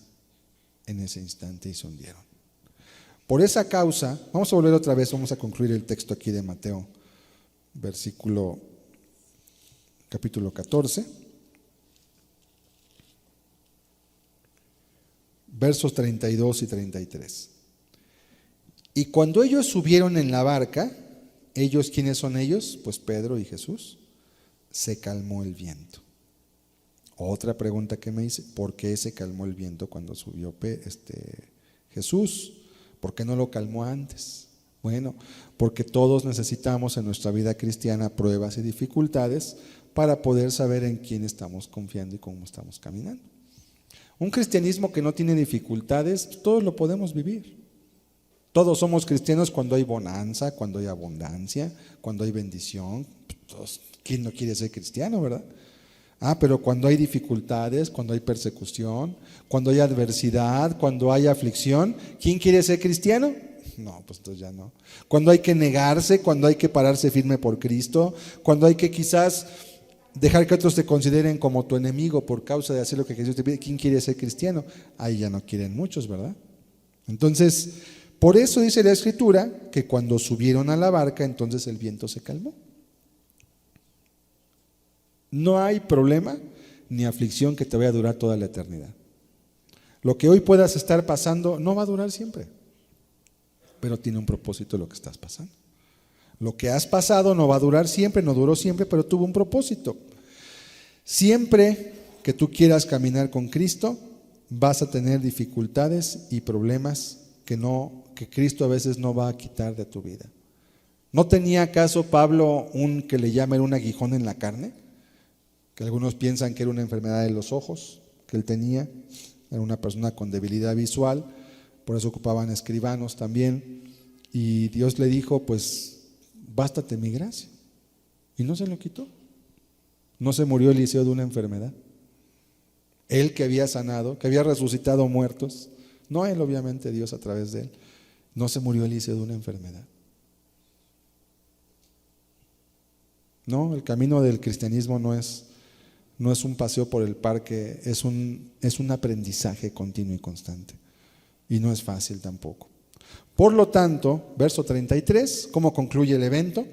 en ese instante y se hundieron. Por esa causa, vamos a volver otra vez, vamos a concluir el texto aquí de Mateo, capítulo 14, versos 32 y 33. Y cuando ellos subieron en la barca, ellos, ¿quiénes son ellos? Pues Pedro y Jesús, se calmó el viento. Otra pregunta que me hice, ¿por qué se calmó el viento cuando subió Jesús? ¿Por qué no lo calmó antes? Bueno, porque todos necesitamos en nuestra vida cristiana pruebas y dificultades para poder saber en quién estamos confiando y cómo estamos caminando. Un cristianismo que no tiene dificultades, todos lo podemos vivir. Todos somos cristianos cuando hay bonanza, cuando hay abundancia, cuando hay bendición. ¿Quién no quiere ser cristiano, verdad? Pero cuando hay dificultades, cuando hay persecución, cuando hay adversidad, cuando hay aflicción, ¿quién quiere ser cristiano? No, pues entonces ya no. Cuando hay que negarse, cuando hay que pararse firme por Cristo, cuando hay que quizás dejar que otros te consideren como tu enemigo por causa de hacer lo que Jesús te pide, ¿quién quiere ser cristiano? Ahí ya no quieren muchos, ¿verdad? Entonces, por eso dice la Escritura que cuando subieron a la barca, entonces el viento se calmó. No hay problema ni aflicción que te vaya a durar toda la eternidad. Lo que hoy puedas estar pasando no va a durar siempre, pero tiene un propósito lo que estás pasando. Lo que has pasado no va a durar siempre, no duró siempre, pero tuvo un propósito. Siempre que tú quieras caminar con Cristo, vas a tener dificultades y problemas que Cristo a veces no va a quitar de tu vida. ¿No tenía acaso Pablo que le llaman un aguijón en la carne? Que algunos piensan que era una enfermedad de los ojos que él tenía. Era una persona con debilidad visual, por eso ocupaban escribanos también. Y Dios le dijo, pues, bástate mi gracia. Y no se lo quitó. No se murió Eliseo de una enfermedad. Él que había sanado, que había resucitado muertos, no él, obviamente Dios a través de él, no se murió Eliseo de una enfermedad. No, el camino del cristianismo no es un paseo por el parque, es un aprendizaje continuo y constante. Y no es fácil tampoco. Por lo tanto, verso 33, ¿cómo concluye el evento?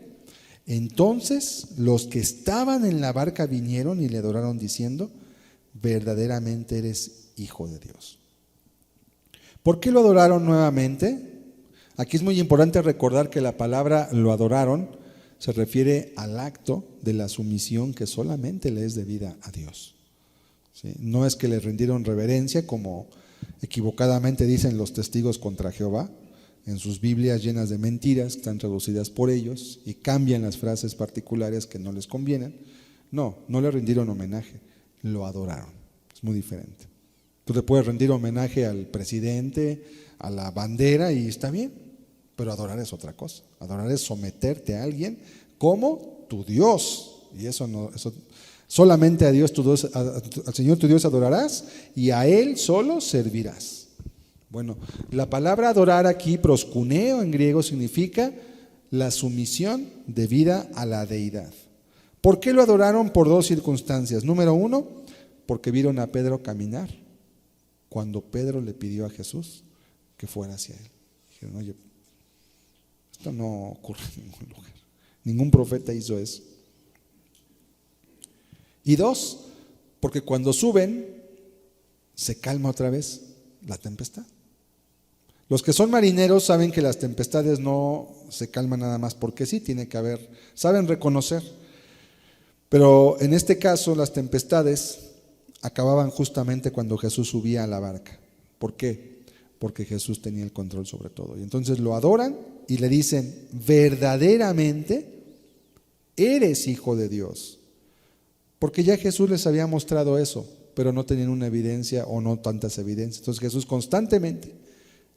Entonces los que estaban en la barca vinieron y le adoraron diciendo, verdaderamente eres Hijo de Dios. ¿Por qué lo adoraron nuevamente? Aquí es muy importante recordar que la palabra lo adoraron se refiere al acto de la sumisión que solamente le es debida a Dios. ¿Sí? No es que le rindieron reverencia como equivocadamente dicen los testigos contra Jehová en sus Biblias llenas de mentiras que están traducidas por ellos y cambian las frases particulares que no les convienen. No, no le rindieron homenaje, lo adoraron. Es muy diferente. Tú le puedes rendir homenaje al presidente, a la bandera y está bien, pero adorar es otra cosa. Adorar es someterte a alguien como tu Dios. Y eso no, eso solamente a Dios tu Dios, al Señor tu Dios adorarás y a Él solo servirás. Bueno, la palabra adorar aquí, proskuneo en griego, significa la sumisión debida a la deidad. ¿Por qué lo adoraron? Por dos circunstancias. Número uno, porque vieron a Pedro caminar cuando Pedro le pidió a Jesús que fuera hacia él. Dijeron, oye, esto no ocurre en ningún lugar. Ningún profeta hizo eso. Y dos, porque cuando suben, se calma otra vez la tempestad. Los que son marineros saben que las tempestades no se calman nada más porque sí, tiene que haber, saben reconocer. Pero en este caso las tempestades acababan justamente cuando Jesús subía a la barca. ¿Por qué? Porque Jesús tenía el control sobre todo. Y entonces lo adoran y le dicen, verdaderamente eres hijo de Dios. Porque ya Jesús les había mostrado eso, pero no tenían una evidencia o no tantas evidencias. Entonces Jesús constantemente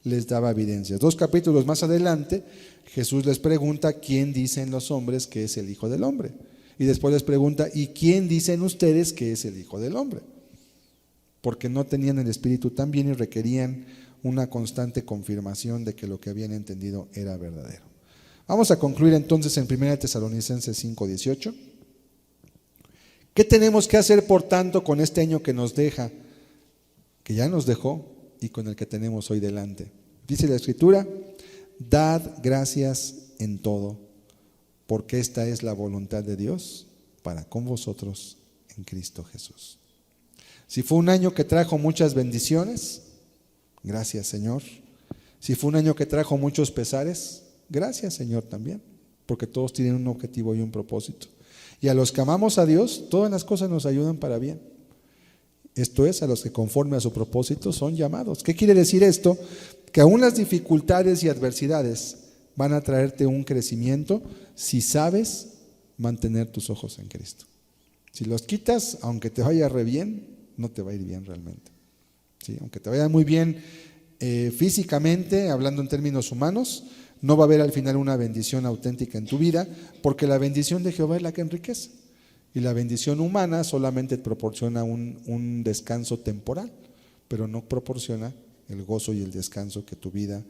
les daba evidencias. 2 capítulos más adelante, Jesús les pregunta, ¿quién dicen los hombres que es el Hijo del Hombre? Y después les pregunta, ¿y quién dicen ustedes que es el Hijo del Hombre? Porque no tenían el Espíritu tan bien y requerían una constante confirmación de que lo que habían entendido era verdadero. Vamos a concluir entonces en 1 Tesalonicenses 5:18. ¿Qué tenemos que hacer, por tanto, con este año que nos deja, que ya nos dejó y con el que tenemos hoy delante? Dice la Escritura, dad gracias en todo, porque esta es la voluntad de Dios para con vosotros en Cristo Jesús. Si fue un año que trajo muchas bendiciones, gracias Señor. Si fue un año que trajo muchos pesares, gracias Señor también, porque todos tienen un objetivo y un propósito. Y a los que amamos a Dios, todas las cosas nos ayudan para bien. Esto es, a los que conforme a su propósito son llamados. ¿Qué quiere decir esto? Que aún las dificultades y adversidades van a traerte un crecimiento si sabes mantener tus ojos en Cristo. Si los quitas, aunque te vaya re bien, no te va a ir bien realmente. ¿Sí? Aunque te vaya muy bien físicamente, hablando en términos humanos, no va a haber al final una bendición auténtica en tu vida, porque la bendición de Jehová es la que enriquece. Y la bendición humana solamente proporciona un descanso temporal, pero no proporciona el gozo y el descanso que tu vida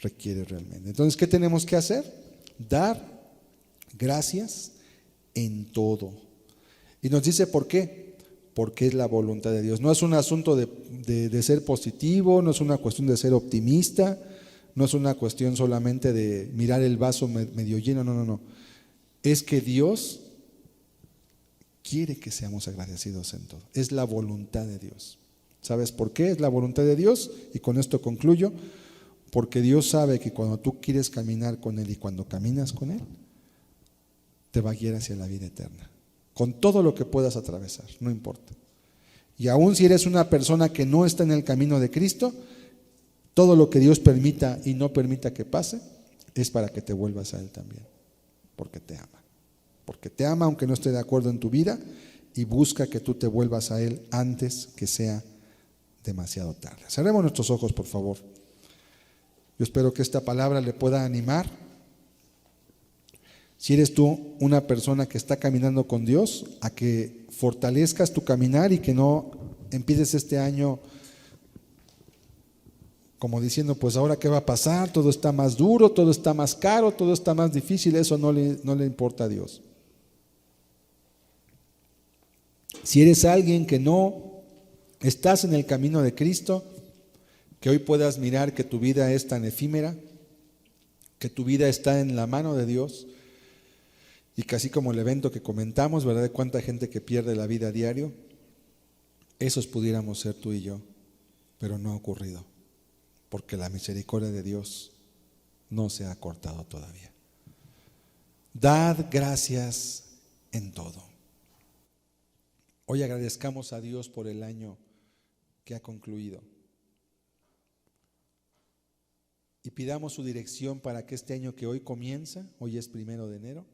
requiere realmente. Entonces, ¿qué tenemos que hacer? Dar gracias en todo. Y nos dice por qué. Porque es la voluntad de Dios. No es un asunto de ser positivo, no es una cuestión de ser optimista, no es una cuestión solamente de mirar el vaso medio lleno, no. Es que Dios quiere que seamos agradecidos en todo. Es la voluntad de Dios. ¿Sabes por qué es la voluntad de Dios? Y con esto concluyo. Porque Dios sabe que cuando tú quieres caminar con Él y cuando caminas con Él, te va a guiar hacia la vida eterna. Con todo lo que puedas atravesar, no importa. Y aún si eres una persona que no está en el camino de Cristo, todo lo que Dios permita y no permita que pase, es para que te vuelvas a Él también. Porque te ama. Porque te ama aunque no esté de acuerdo en tu vida y busca que tú te vuelvas a Él antes que sea demasiado tarde. Cerremos nuestros ojos, por favor. Yo espero que esta palabra le pueda animar. Si eres tú una persona que está caminando con Dios, a que fortalezcas tu caminar y que no empieces este año como diciendo, pues ahora qué va a pasar, todo está más duro, todo está más caro, todo está más difícil. Eso no le importa a Dios. Si eres alguien que no estás en el camino de Cristo, que hoy puedas mirar que tu vida es tan efímera, que tu vida está en la mano de Dios, y que así como el evento que comentamos, ¿verdad? De cuánta gente que pierde la vida a diario, esos pudiéramos ser tú y yo, pero no ha ocurrido. porque la misericordia de Dios no se ha cortado todavía. Dad gracias en todo. Hoy agradezcamos a Dios por el año que ha concluido y pidamos su dirección para que este año que hoy comienza, hoy es 1 de enero,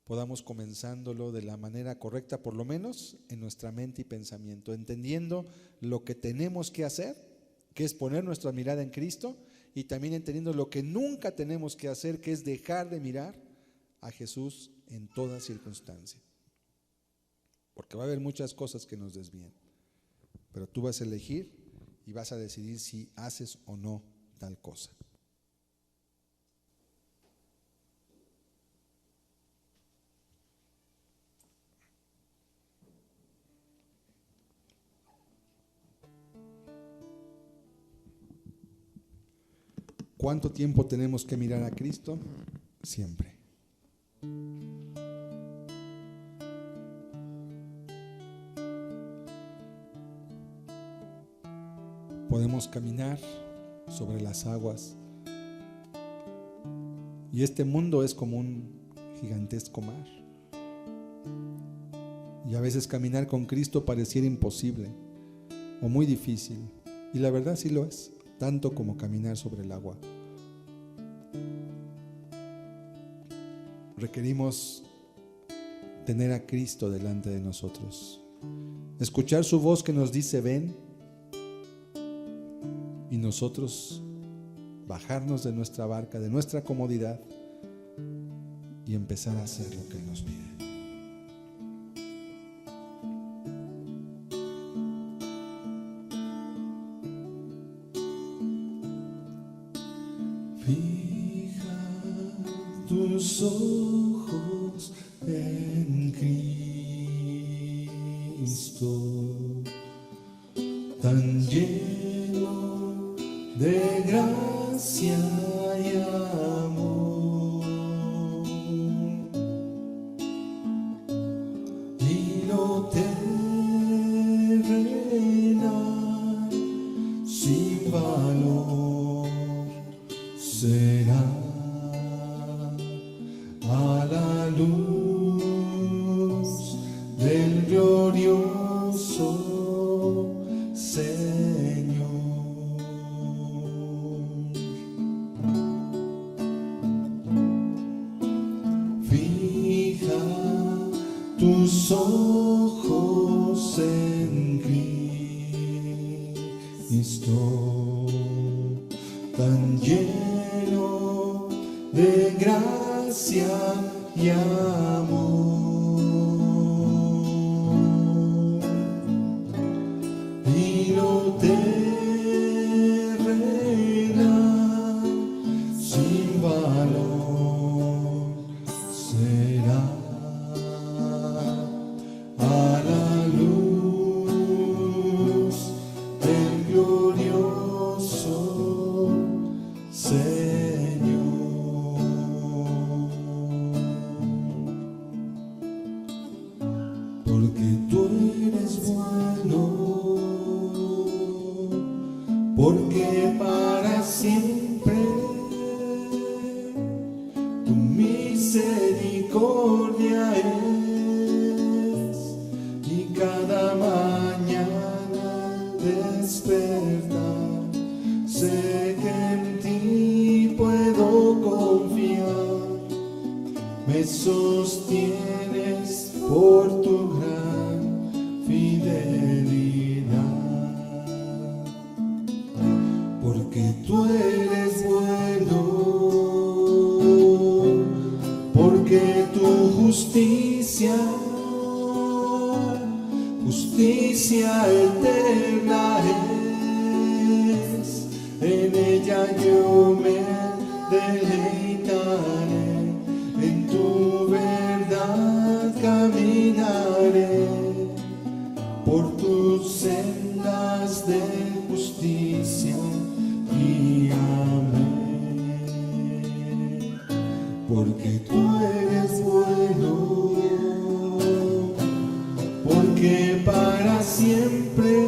podamos comenzándolo de la manera correcta, por lo menos en nuestra mente y pensamiento, entendiendo lo que tenemos que hacer, que es poner nuestra mirada en Cristo, y también entendiendo lo que nunca tenemos que hacer, que es dejar de mirar a Jesús en toda circunstancia. Porque va a haber muchas cosas que nos desvíen, pero tú vas a elegir y vas a decidir si haces o no tal cosa. ¿Cuánto tiempo tenemos que mirar a Cristo? Siempre. Podemos caminar sobre las aguas y este mundo es como un gigantesco mar, y a veces caminar con Cristo pareciera imposible o muy difícil, y la verdad sí lo es, tanto como caminar sobre el agua. Requerimos tener a Cristo delante de nosotros, escuchar su voz que nos dice ven, y nosotros bajarnos de nuestra barca, de nuestra comodidad, y empezar a hacer lo que Él nos pide. Fija tus ojos en Cristo, tan lleno de gracia y amor, y lo terrenal sin valor será a la luz del glorioso Señor. Fija tus ojos en Cristo, tan lleno de gracia y amor, y lo terrenal sin valor será a la luz del glorioso Señor. Porque tú eres bueno, porque para siempre tu misericordia es, y cada mañana al despertar sé que en ti puedo confiar. Me sostienes por tu gran fidelidad, porque tú eres bueno, porque tu justicia eterna es, en ella yo me deleitaré, en tu verdad caminaré, por tus sendas de justicia guíame, porque tú eres bueno, porque para siempre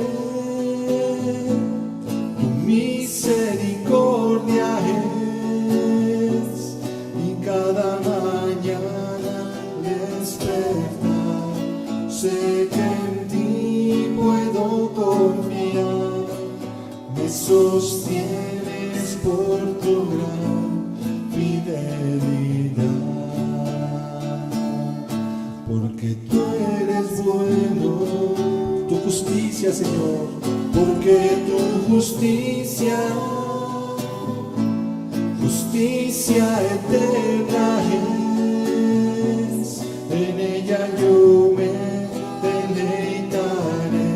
tu sostienes por tu gran fidelidad, porque tú eres bueno, Tu justicia, Señor, porque tu justicia, justicia eterna es, en ella yo me deleitaré,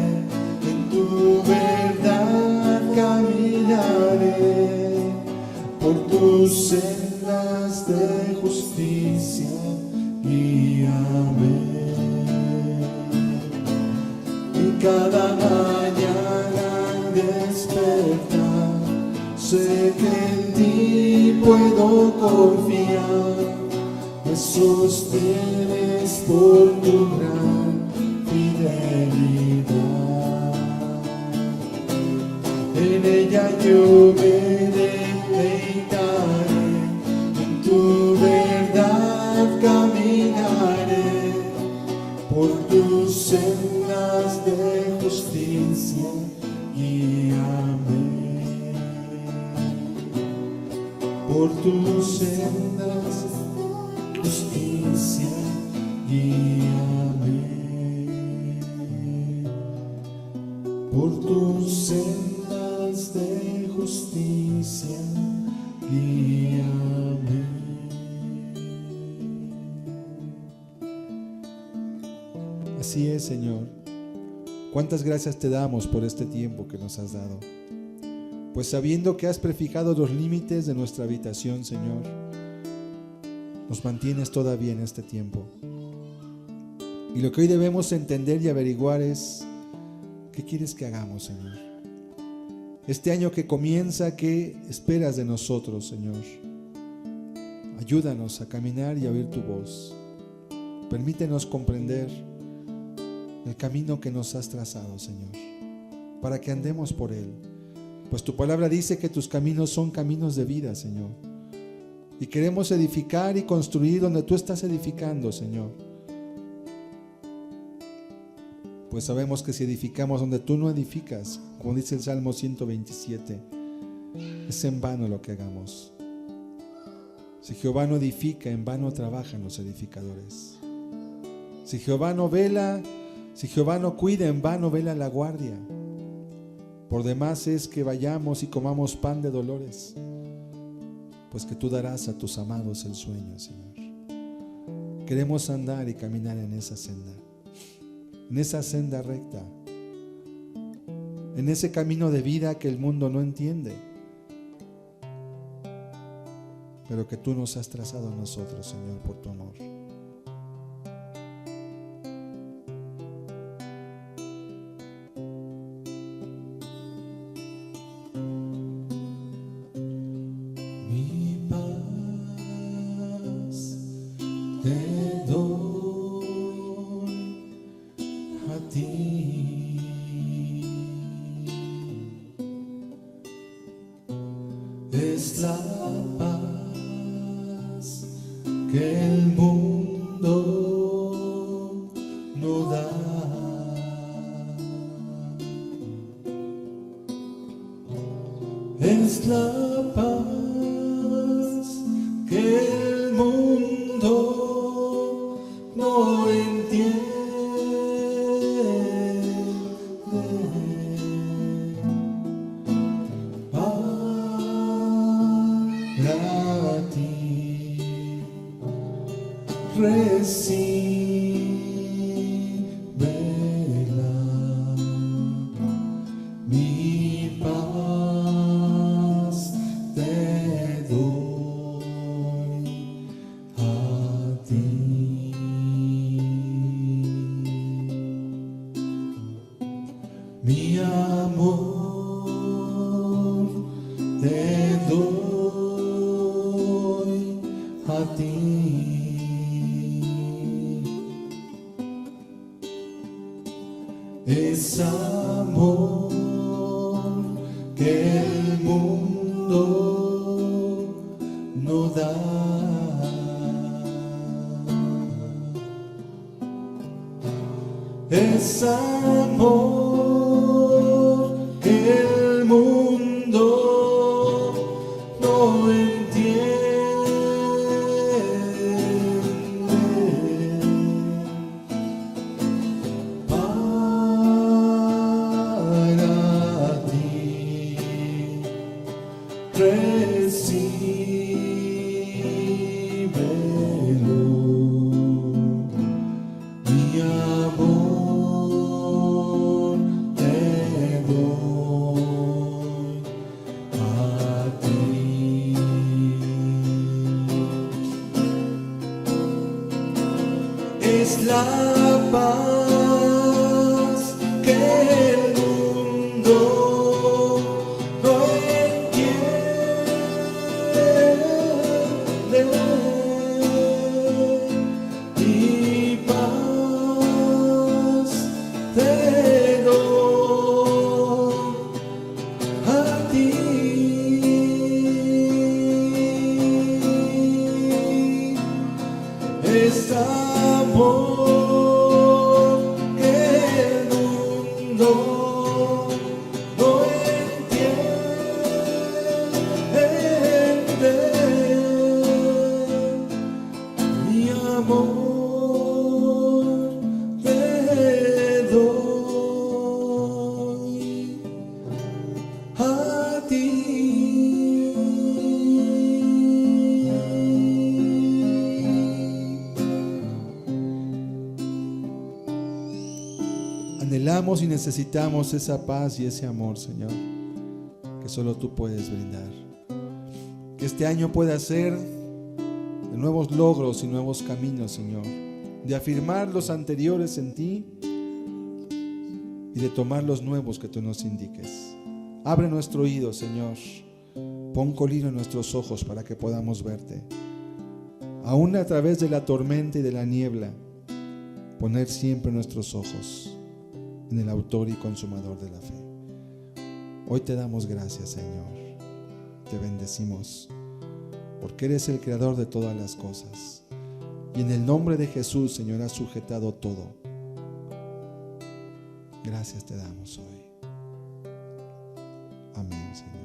en tu verdad caminaré, por tus sendas de justicia, guíame. Y cada mañana al despertar, sé que en ti puedo confiar, me sostienes por tu gran fidelidad. En ella yo me deleitaré, en tu verdad caminaré, por tus sendas de justicia, guíame. Por tus sendas de justicia, guíame. Por tus sendas de justicia, guíame. así es, Señor. Cuántas gracias te damos por este tiempo que nos has dado. Pues sabiendo que has prefijado los límites de nuestra habitación, Señor, nos mantienes todavía en este tiempo. Y lo que hoy debemos entender y averiguar es, ¿qué quieres que hagamos, Señor? Este año que comienza, ¿qué esperas de nosotros, Señor? Ayúdanos a caminar y a oír tu voz. Permítenos comprender el camino que nos has trazado, Señor, para que andemos por él. Pues tu palabra dice que tus caminos son caminos de vida, Señor. Y queremos edificar y construir donde tú estás edificando, Señor. Pues sabemos que si edificamos donde tú no edificas, como dice el Salmo 127, es en vano lo que hagamos. Si Jehová no edifica, en vano trabajan los edificadores. Si Jehová no vela, si Jehová no cuida, en vano vela la guardia. Por demás es que vayamos y comamos pan de dolores, pues que tú darás a tus amados el sueño, Señor. Queremos andar y caminar en esa senda recta, en ese camino de vida que el mundo no entiende, pero que tú nos has trazado a nosotros, Señor, por tu amor. Mi paz te doy a ti, es la paz que el mundo no da, es la paz que el mundo no entiende. Para ti recíbela, mi paz te doy a ti. Mi amor te doy a ti. Es amor que el mundo no da. Es amor que el mundo es la paz que el mundo no entiende. Mi paz te doy a ti. Es amor que el mundo no entiende. Mi amor te doy a ti. Anhelamos y necesitamos esa paz y ese amor, Señor, que solo tú puedes brindar. Que este año pueda ser de nuevos logros y nuevos caminos, Señor, de afirmar los anteriores en ti y de tomar los nuevos que tú nos indiques. Abre nuestro oído, Señor, pon colino en nuestros ojos para que podamos verte. Aún a través de la tormenta y de la niebla, poner siempre nuestros ojos en el autor y consumador de la fe. Hoy te damos gracias, Señor. Te bendecimos, porque eres el creador de todas las cosas. Y en el nombre de Jesús, Señor, has sujetado todo. Gracias te damos hoy. Amén, Señor.